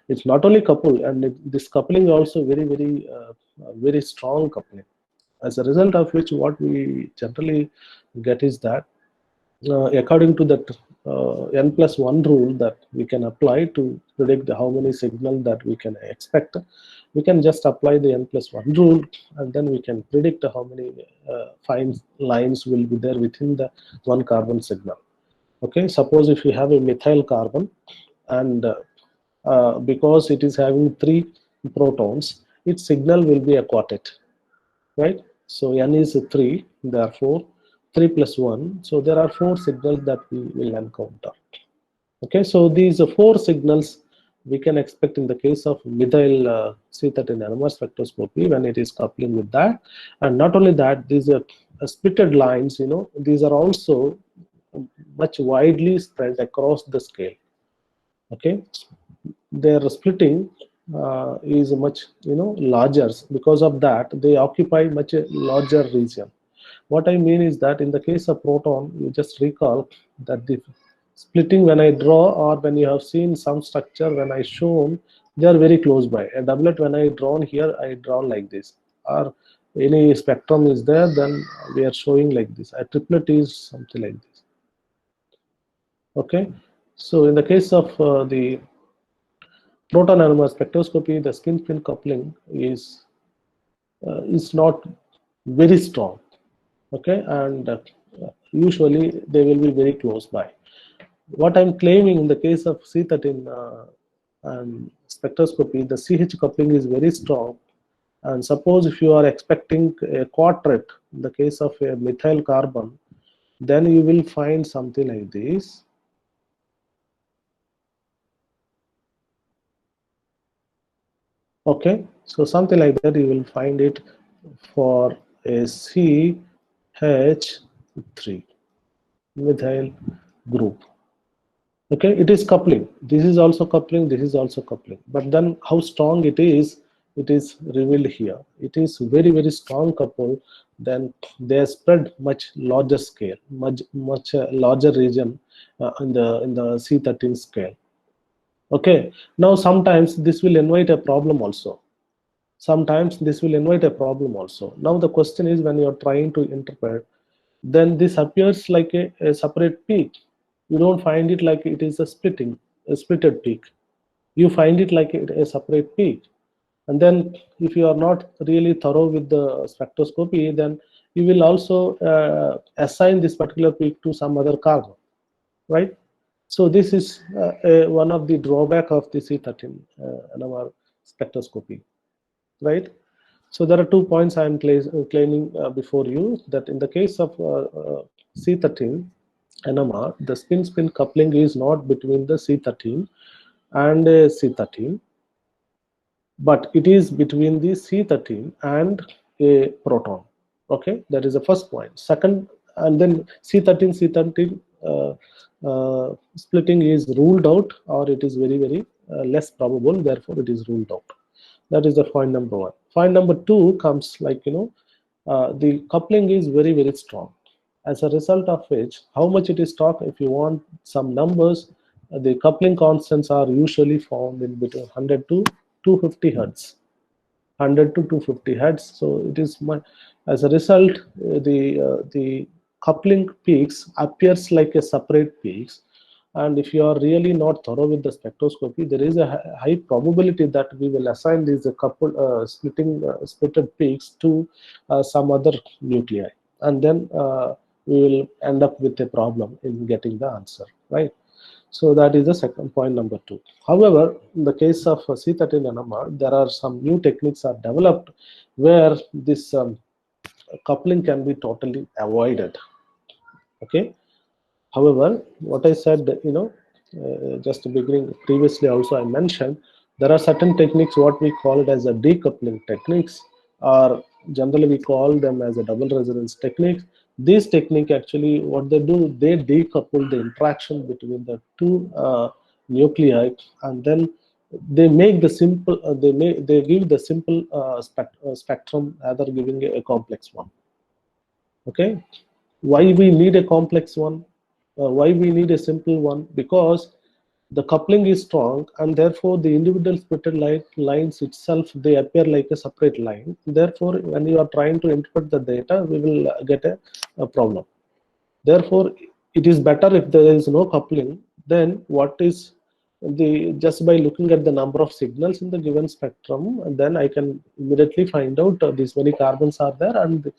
it's not only couple, and this coupling also very, very very strong coupling. As a result of which, what we generally get is that according to that n+1 rule that we can apply to predict how many signals that we can expect, we can just apply the n+1 rule, and then we can predict how many fine lines will be there within the one carbon signal. Okay, suppose if you have a methyl carbon, and because it is having 3 protons, its signal will be a quartet, right? So n is 3, therefore 3 plus 1. So there are 4 signals that we will encounter. Okay, so these 4 signals we can expect in the case of methyl C13 NMR spectroscopy when it is coupling with that. And not only that, these are splitted lines, these are also much widely spread across the scale. Okay, their splitting is much larger. Because of that, they occupy much a larger region. What I mean is that in the case of proton, you just recall that the splitting when I draw, or when you have seen some structure when I shown, they are very close by. A doublet when I drawn here, I drawn like this, or any spectrum is there, then we are showing like this. A triplet is something like this. Okay, so in the case of the proton NMR spectroscopy, the spin-spin coupling is not very strong. Okay, and usually they will be very close by. What I'm claiming in the case of C13 spectroscopy, the CH coupling is very strong. And suppose if you are expecting a quartet in the case of a methyl carbon, then you will find something like this. Okay, so something like that you will find it for a CH3 methyl group. Okay, it is coupling. This is also coupling, this is also coupling. But then how strong it is revealed here. It is very, very strong couple. Then they spread much larger scale, much larger region in the C13 scale. Okay, now sometimes this will invite a problem also. Sometimes this will invite a problem also. Now the question is, when you are trying to interpret, then this appears like a separate peak. You don't find it like it is a splitted peak. You find it like a separate peak. And then if you are not really thorough with the spectroscopy, then you will also assign this particular peak to some other carbon, right? So this is one of the drawback of the C13 NMR spectroscopy, right? So there are 2 points I am claiming before you, that in the case of C13 NMR, the spin-spin coupling is not between the C13 and C13, but it is between the C13 and a proton. Okay, that is the first point. Second, and then C13 splitting is ruled out, or it is very, very less probable, therefore it is ruled out. That is the point number one. Point number two comes like, the coupling is very, very strong. As a result of which, how much it is strong, if you want some numbers, the coupling constants are usually found in between 100 to 250 hertz. 100 to 250 hertz. So it is as a result, the coupling peaks appears like a separate peaks. And if you are really not thorough with the spectroscopy, there is a high probability that we will assign these splitted peaks to some other nuclei, and then we will end up with a problem in getting the answer, right? So that is the second point number two. However, in the case of C13 NMR, there are some new techniques are developed where this coupling can be totally avoided. Okay. However, what I said, just beginning previously also I mentioned, there are certain techniques what we call it as a decoupling techniques, or generally we call them as a double resonance techniques. This technique actually what they do, they decouple the interaction between the two nuclei, and then they make the simple they give the simple spectrum rather giving a complex one. Okay, why we need a complex one? Why we need a simple one? Because the coupling is strong, and therefore the individual splitted lines itself, they appear like a separate line. Therefore, when you are trying to interpret the data, we will get a problem. Therefore, it is better if there is no coupling. Then what is just by looking at the number of signals in the given spectrum, and then I can immediately find out these many carbons are there, and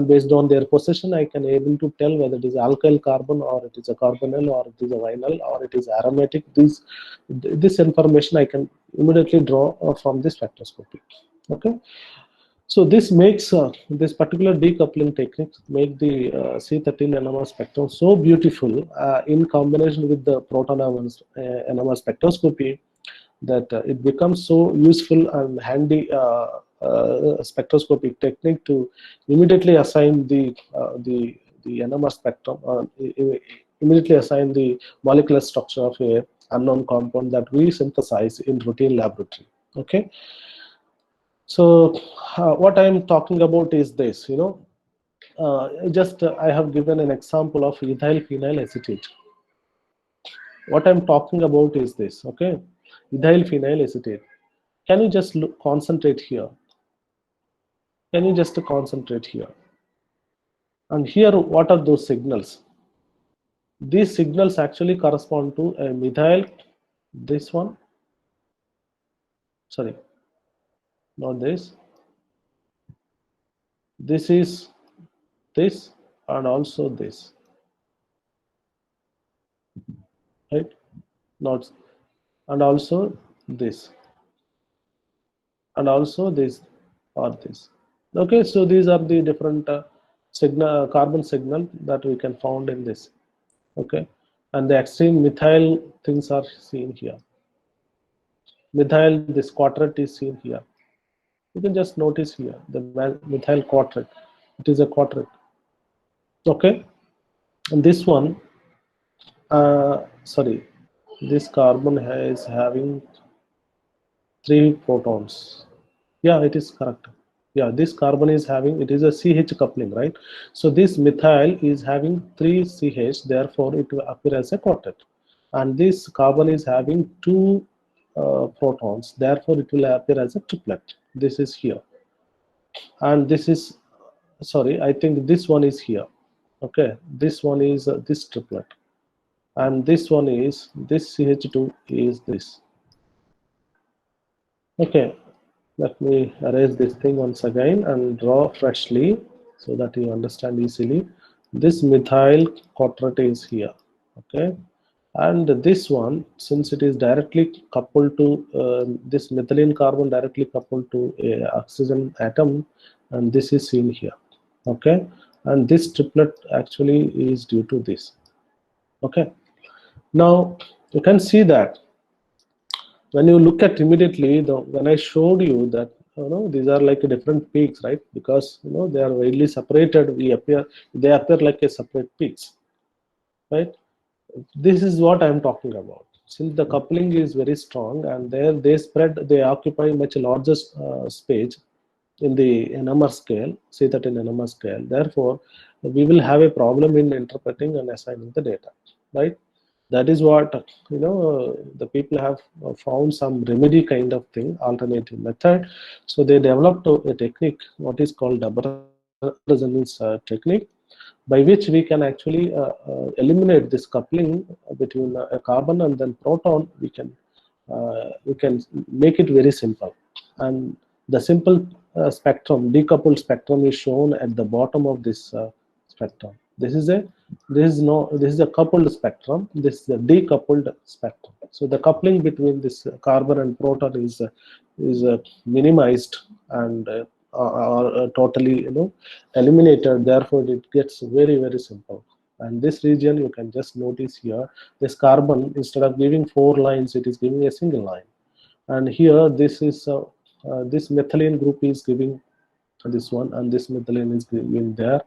based on their position, I can able to tell whether it is alkyl carbon, or it is a carbonyl, or it is a vinyl, or it is aromatic. This information I can immediately draw from the spectroscopy. Okay. So this makes this particular decoupling technique make the C13 NMR spectrum so beautiful in combination with the proton NMR spectroscopy, that it becomes so useful and handy spectroscopic technique to immediately assign the NMR spectrum, immediately assign the molecular structure of a unknown compound that we synthesize in routine laboratory. Okay. So what I am talking about is this, I have given an example of ethyl phenyl acetate. What I'm talking about is this, okay? Ethyl phenyl acetate. Can you just concentrate here? Can you just concentrate here? And here, what are those signals? These signals actually correspond to a methyl, this one, sorry, not this. This is this, and also this, right? Not, and also this, and also this, or this. Okay, so these are the different carbon signal that we can found in this. Okay, and the extreme methyl things are seen here. methyl, this quartet is seen here. You can just notice here the methyl quartet. It is a quartet. Okay, and this one, sorry, this carbon is having 3 protons. Yeah, it is correct. Yeah, this carbon is having, it is a CH coupling, right? So this methyl is having 3 CH, therefore it will appear as a quartet. And this carbon is having 2 protons, therefore it will appear as a triplet. This is here. And this is, sorry, I think this one is here. Okay, this one is this triplet. And this one is, this CH2 is this. Okay, let me erase this thing once again and draw freshly so that you understand easily. This methyl quartet is here. Okay, and this one, since it is directly coupled to this methylene carbon directly coupled to a oxygen atom, and this is seen here. Okay, and this triplet actually is due to this. Okay, now you can see that when you look at immediately, when I showed you that, you know, these are like different peaks, right? Because, you know, they are widely separated. They appear like a separate peaks, right? This is what I'm talking about. Since the coupling is very strong and they occupy much larger space in the NMR scale, say that in NMR scale. Therefore, we will have a problem in interpreting and assigning the data, right? That is what, you know, the people have found some remedy kind of thing, alternative method. So they developed a technique, what is called double resonance technique, by which we can actually eliminate this coupling between a carbon and then proton. We can make it very simple, and the simple spectrum, decoupled spectrum, is shown at the bottom of this spectrum. This is a coupled spectrum. This is a decoupled spectrum. So the coupling between this carbon and proton is minimized and totally, you know, eliminated. Therefore, it gets very, very simple. And this region, you can just notice here, this carbon, instead of giving 4 lines, it is giving a single line. And here, this is this methylene group is giving this one, and this methylene is giving there.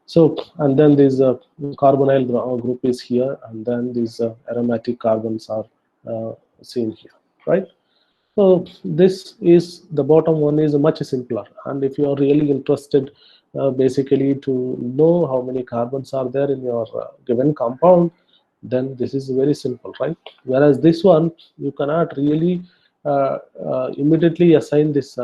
So, and then this carbonyl group is here, and then these aromatic carbons are seen here, right? So this is, the bottom one is much simpler. And if you are really interested basically to know how many carbons are there in your given compound, then this is very simple, right? Whereas this one, you cannot really immediately assign this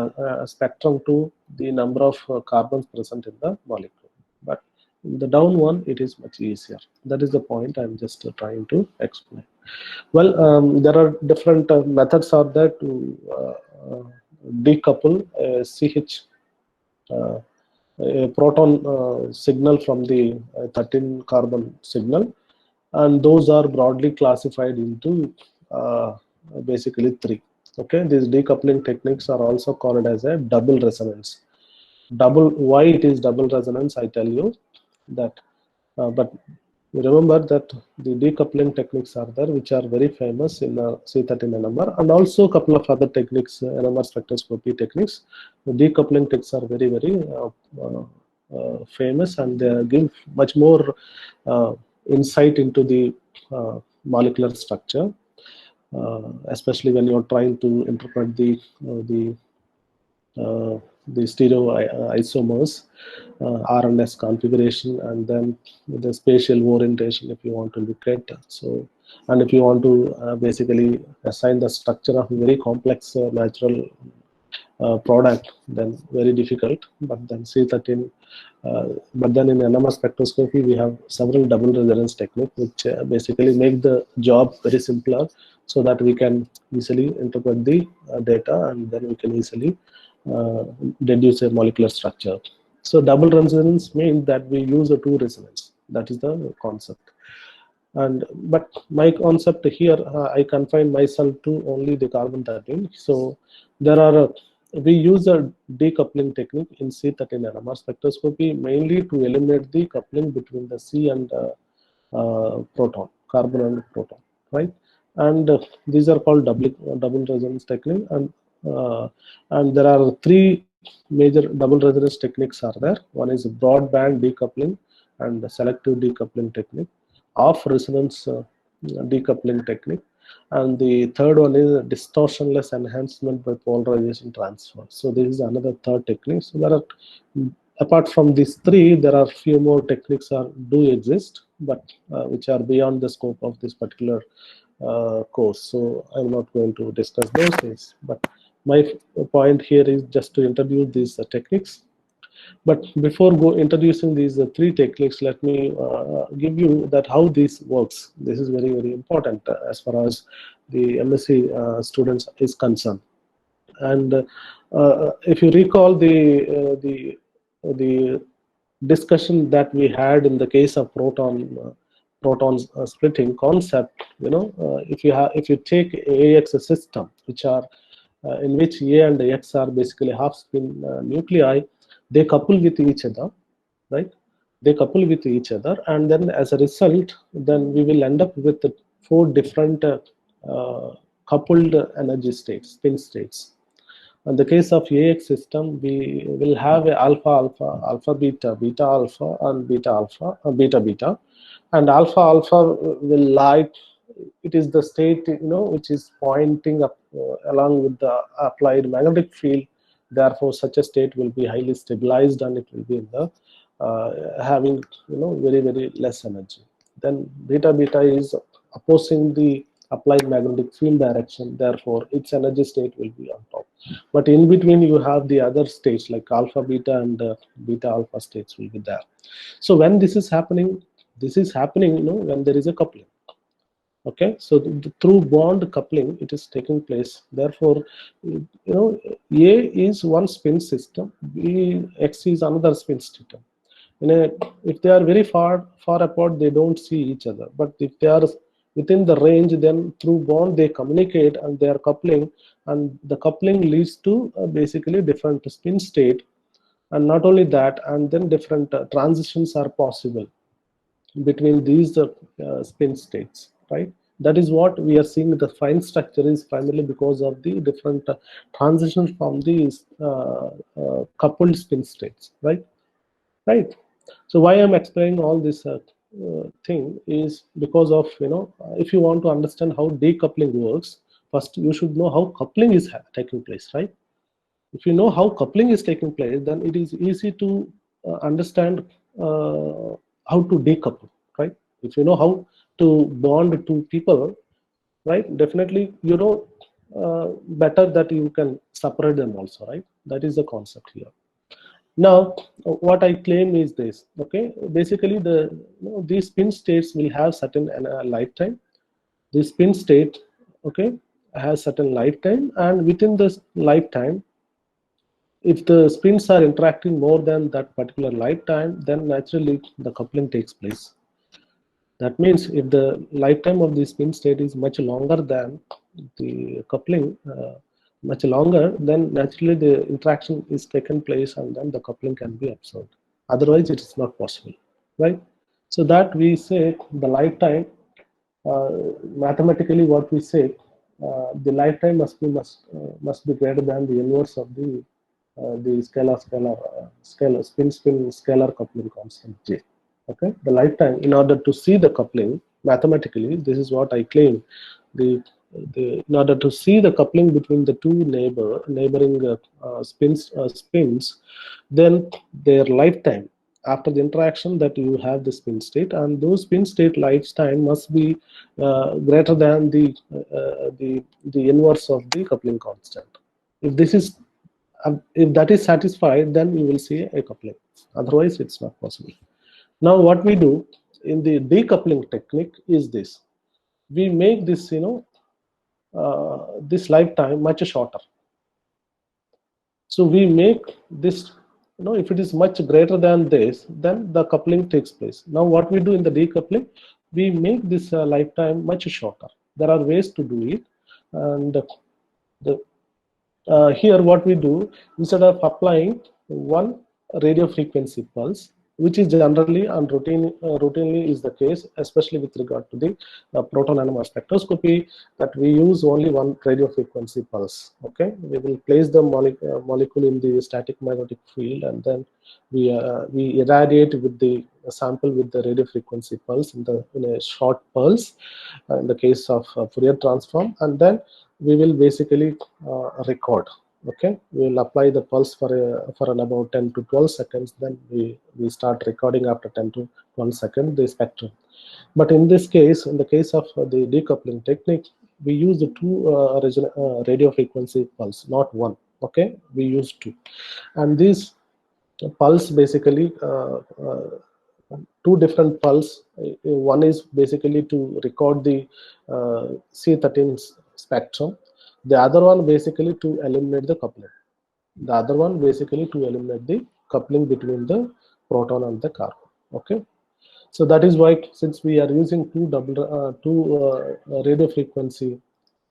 spectrum to the number of carbons present in the molecule. But in the down one, it is much easier. That is the point I'm just trying to explain. Well, there are different methods are there to decouple a CH, a proton signal from the 13 carbon signal, and those are broadly classified into basically 3. Okay, these decoupling techniques are also called as a double resonance. Why it is double resonance, I tell you that, but remember that the decoupling techniques are there, which are very famous in C13 NMR, and also a couple of other techniques, NMR spectroscopy techniques. The decoupling techniques are very, very famous, and they give much more insight into the molecular structure, especially when you are trying to interpret the stereo isomers, RNS configuration, and then the spatial orientation if you want to look at. So, and if you want to basically assign the structure of a very complex natural product, then very difficult. But then C13, but then in NMR spectroscopy, we have several double resonance techniques which basically make the job very simpler, so that we can easily interpret the data, and then we can easily deduce a molecular structure. So double resonance means that we use a 2 resonance. That is the concept. And but my concept here, I confine myself to only the carbon 13. So there are we use a decoupling technique in C13 NMR spectroscopy mainly to eliminate the coupling between the C and proton, carbon and proton, right? and these are called double resonance technique. And there are three major double resonance techniques are there. One is broadband decoupling and the selective decoupling technique, off resonance decoupling technique, and the third one is distortionless enhancement by polarization transfer. So this is another third technique. So there are, apart from these three, there are few more techniques do exist, but which are beyond the scope of this particular course. So I'm not going to discuss those things. But my point here is just to introduce these techniques. But before introducing these three techniques, let me give you that how this works. This is very, very important as far as the MSc students is concerned. And if you recall the discussion that we had in the case of protons splitting concept, if you take AX system, which are in which A and X are basically half spin nuclei, they couple with each other, right? They couple with each other, and then as a result, then we will end up with 4 different coupled energy states, spin states. In the case of AX system, we will have a alpha alpha, alpha beta, beta alpha, and beta alpha, beta beta, and alpha alpha will lie. It is the state which is pointing up along with the applied magnetic field. Therefore, such a state will be highly stabilized, and it will be in the having very, very less energy. Then beta beta is opposing the applied magnetic field direction. Therefore, its energy state will be on top. But in between, you have the other states like alpha beta and beta alpha states will be there. So when this is happening when there is a coupling. Okay, so through bond coupling, it is taking place. Therefore, A is one spin system, X is another spin system. If they are very far apart, they don't see each other. But if they are within the range, then through bond they communicate and they are coupling, and the coupling leads to basically different spin state. And not only that, and then different transitions are possible between these spin states, right? That is what we are seeing. The fine structure is primarily because of the different transitions from these coupled spin states, right? So why I'm explaining all this thing is because of, if you want to understand how decoupling works, first you should know how coupling is taking place, right? If you know how coupling is taking place, then it is easy to understand how to decouple, right? If you know how to bond two people, right, definitely better that you can separate them also, right? That is the concept here. Now, what I claim is this. Okay, basically these spin states will have certain lifetime. This spin state, okay, has certain lifetime, and within this lifetime, if the spins are interacting more than that particular lifetime, then naturally the coupling takes place. That means if the lifetime of the spin state is much longer than the coupling, much longer, then naturally the interaction is taken place and then the coupling can be observed. Otherwise, it is not possible, right? So that we say the lifetime, mathematically what we say, the lifetime must be greater than the inverse of the scalar spin scalar coupling constant J. Okay, the lifetime, in order to see the coupling mathematically, this is what I claim. In order to see the coupling between the two neighboring spins, then their lifetime after the interaction, that you have the spin state, and those spin state lifetime must be greater than the inverse of the coupling constant. If that is satisfied, then you will see a coupling. Otherwise, it's not possible. Now, what we do in the decoupling technique is this: we make this, this lifetime much shorter. So we make this, if it is much greater than this, then the coupling takes place. Now, what we do in the decoupling, we make this lifetime much shorter. There are ways to do it, and here what we do, instead of applying one radio frequency pulse, which is generally and routinely is the case, especially with regard to the proton NMR spectroscopy, that we use only one radio frequency pulse. Okay, we will place the molecule in the static magnetic field, and then we irradiate with the sample with the radio frequency pulse in a short pulse, in the case of Fourier transform, and then we will basically record. Okay, we will apply the pulse for about 10 to 12 seconds, then we start recording after 10 to 12 seconds the spectrum. But in this case, in the case of the decoupling technique, we use the two radio frequency pulse, not one. Okay, we use two, and these pulse basically two different pulse. One is basically to record the C13 spectrum. The other one basically to eliminate the coupling. The other one basically to eliminate the coupling between the proton and the carbon. Okay, so that is why, since we are using two radio frequency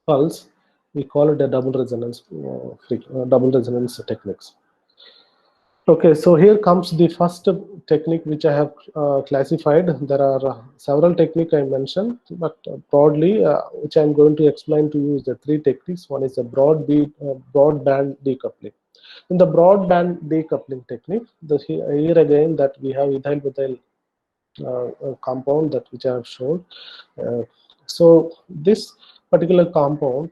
pulse, we call it a double resonance techniques. Okay, so here comes the first technique which I have classified. There are several techniques I mentioned, but broadly, which I'm going to explain to you, is the three techniques. One is the broadband decoupling. In the broadband decoupling technique, here again that we have ethyl methyl compound that which I have shown. So this particular compound,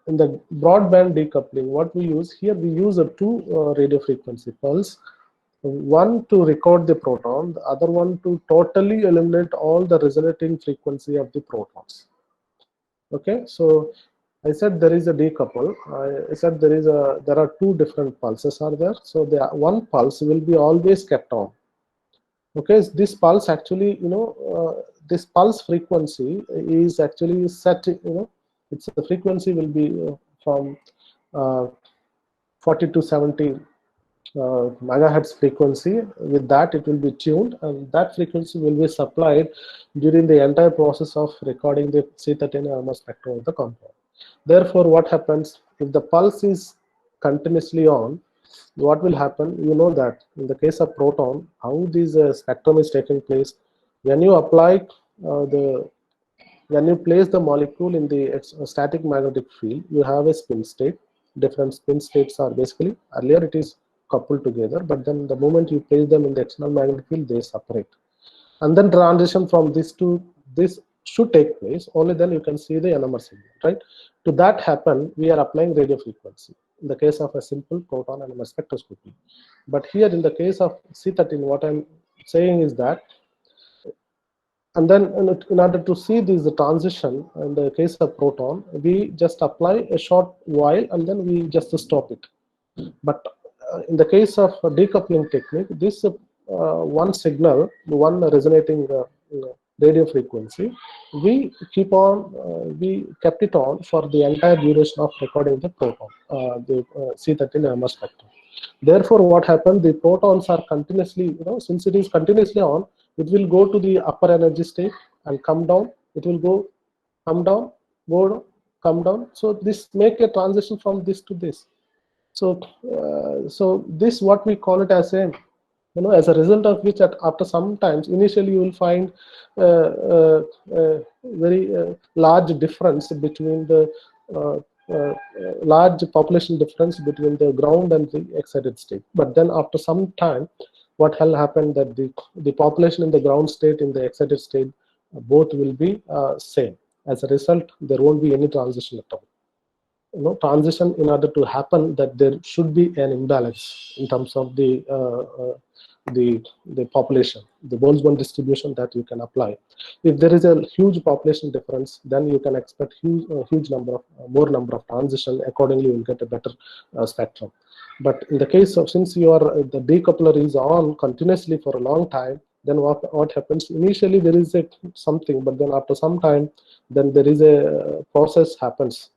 in the broadband decoupling, what we use here, we use a two radio frequency pulse, one to record the proton, the other one to totally eliminate all the resonating frequency of the protons. Okay, so I said there is a decouple. I said there are two different pulses are there. So the one pulse will be always kept on. Okay, this pulse actually, this pulse frequency is actually set, its frequency will be from 40 to 70 megahertz frequency. With that, it will be tuned, and that frequency will be supplied during the entire process of recording the C13 NMR spectrum of the compound. Therefore, what happens if the pulse is continuously on? What will happen? You know that in the case of proton, how this spectrum is taking place. When you apply when you place the molecule in the static magnetic field, you have a spin state. Different spin states are basically, earlier it is coupled together, but then the moment you place them in the external magnetic field, they separate. And then transition from this to this should take place. Only then you can see the NMR signal, right? To that happen, we are applying radio frequency in the case of a simple proton NMR spectroscopy. But here in the case of C13, what I'm saying is that, and then in order to see this transition in the case of proton, we just apply a short while and then we just stop it. But in the case of decoupling technique, this one signal, one resonating radio frequency, we kept it on for the entire duration of recording the proton, the C13 NMR spectrum. Therefore, what happened? The protons are continuously, since it is continuously on, it will go to the upper energy state and come down. It will go, come down, go down, come down. So this make a transition from this to this. So, so this what we call it as a, as a result of which, after some times, initially you will find very large difference between the large population difference between the ground and the excited state. But then after some time, what will happen that the population in the ground state, in the excited state, both will be same. As a result, there won't be any transition at all. Transition, in order to happen, that there should be an imbalance in terms of the population, the Boltzmann distribution that you can apply. If there is a huge population difference, then you can expect huge number of more number of transition. Accordingly, you will get a better spectrum. But in the case of, since the decoupler is on continuously for a long time, then what happens? Initially there is something, but then after some time, then there is a process happens.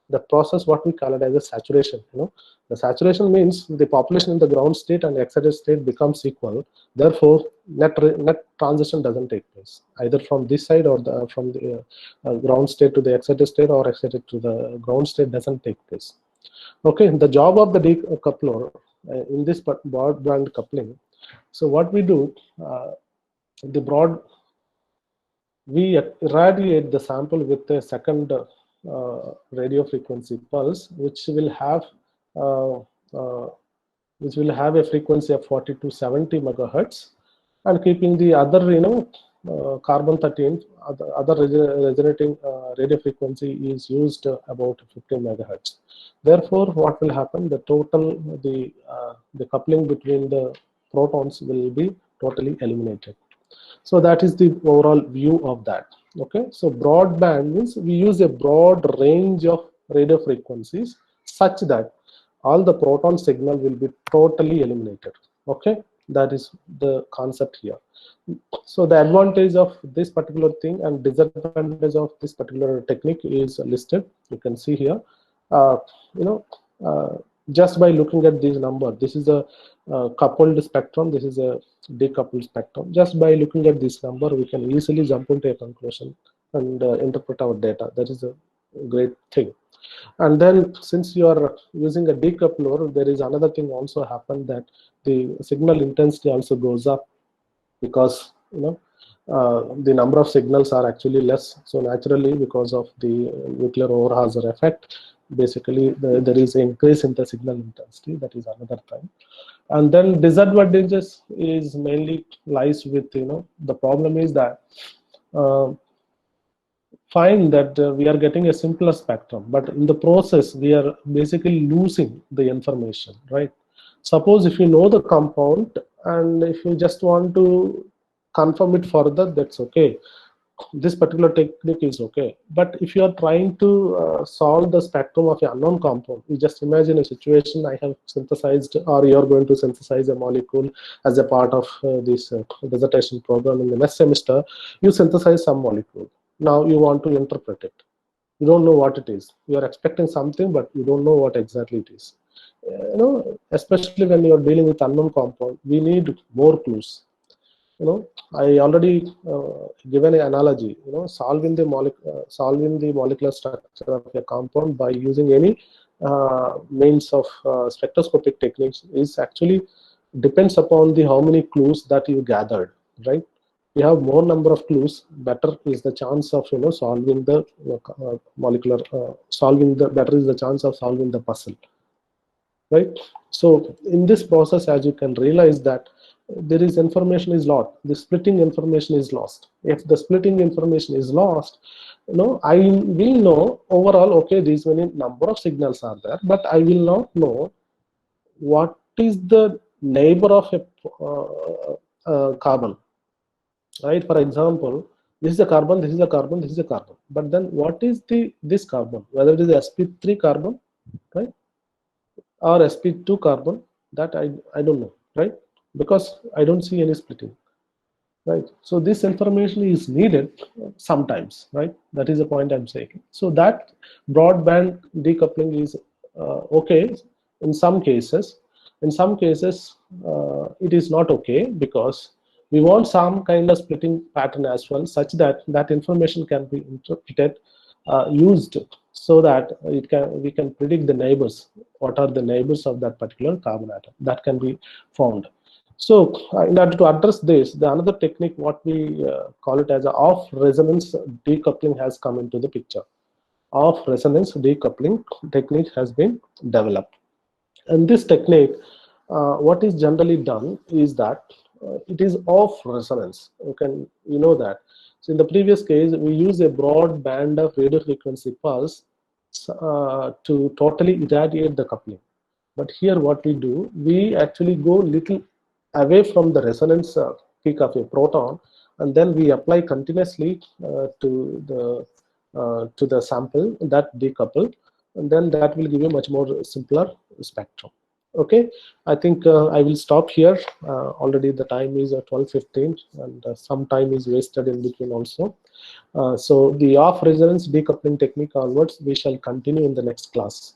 The process, what we call it as a saturation. The saturation means the population in the ground state and excited state becomes equal. Therefore, net transition doesn't take place either from this side or from the ground state to the excited state, or excited to the ground state doesn't take place. Okay, the job of the decoupler in this broadband coupling. So what we do, we irradiate the sample with a second radio frequency pulse, which will have a frequency of 40 to 70 megahertz, and keeping the other, carbon 13, other resonating radio frequency is used about 15 megahertz. Therefore, what will happen? The coupling between the protons will be totally eliminated. So that is the overall view of that. Okay, so broadband means we use a broad range of radio frequencies such that all the proton signal will be totally eliminated. Okay, that is the concept here. So the advantage of this particular thing and disadvantage of this particular technique is listed. You can see here. Just by looking at these numbers, this is a coupled spectrum, this is a decoupled spectrum. Just by looking at this number, we can easily jump into a conclusion and interpret our data. That is a great thing. And then, since you are using a decoupler, there is another thing also happened, that the signal intensity also goes up, because the number of signals are actually less. So naturally, because of the nuclear Overhauser effect, basically there is an increase in the signal intensity. That is another thing. And then disadvantages is mainly lies with, the problem is that find that we are getting a simpler spectrum, but in the process we are basically losing the information, right? Suppose if you know the compound and if you just want to confirm it further, that's okay. This particular technique is okay. But if you are trying to solve the spectrum of an unknown compound, you just imagine a situation: I have synthesized, or you are going to synthesize a molecule as a part of this dissertation program in the next semester. You synthesize some molecule. Now you want to interpret it. You don't know what it is. You are expecting something, but you don't know what exactly it is. Especially when you are dealing with unknown compound, we need more clues. I already given an analogy. Solving the molecular structure of a compound by using any means of spectroscopic techniques is actually depends upon the how many clues that you gathered, right? You have more number of clues, better is the chance of solving the better is the chance of solving the puzzle, right? So in this process, as you can realize, that there is information is lost. The splitting information is lost. If the splitting information is lost, I will know overall, okay, these many number of signals are there, but I will not know what is the neighbor of a carbon, right? For example, this is a carbon, this is a carbon, this is a carbon. But then what is this carbon? Whether it is sp3 carbon, right, or sp2 carbon, that I don't know, right? Because I don't see any splitting, right? So this information is needed sometimes, right? That is the point I'm saying. So that broadband decoupling is okay in some cases. In some cases, it is not okay, because we want some kind of splitting pattern as well, such that that information can be interpreted, used, so that we can predict the neighbors. What are the neighbors of that particular carbon atom? That can be found. So in order to address this, the another technique, what we call it as a off resonance decoupling, has come into the picture. Off resonance decoupling technique has been developed. And this technique, what is generally done is that it is off resonance. You know that. So in the previous case, we use a broad band of radio frequency pulse to totally irradiate the coupling. But here what we do, we actually go little away from the resonance peak of a proton, and then we apply continuously to the sample that decouple, and then that will give you much more simpler spectrum. Okay, I think I will stop here. Already the time is 12:15, and some time is wasted in between also. So the off resonance decoupling technique onwards, we shall continue in the next class.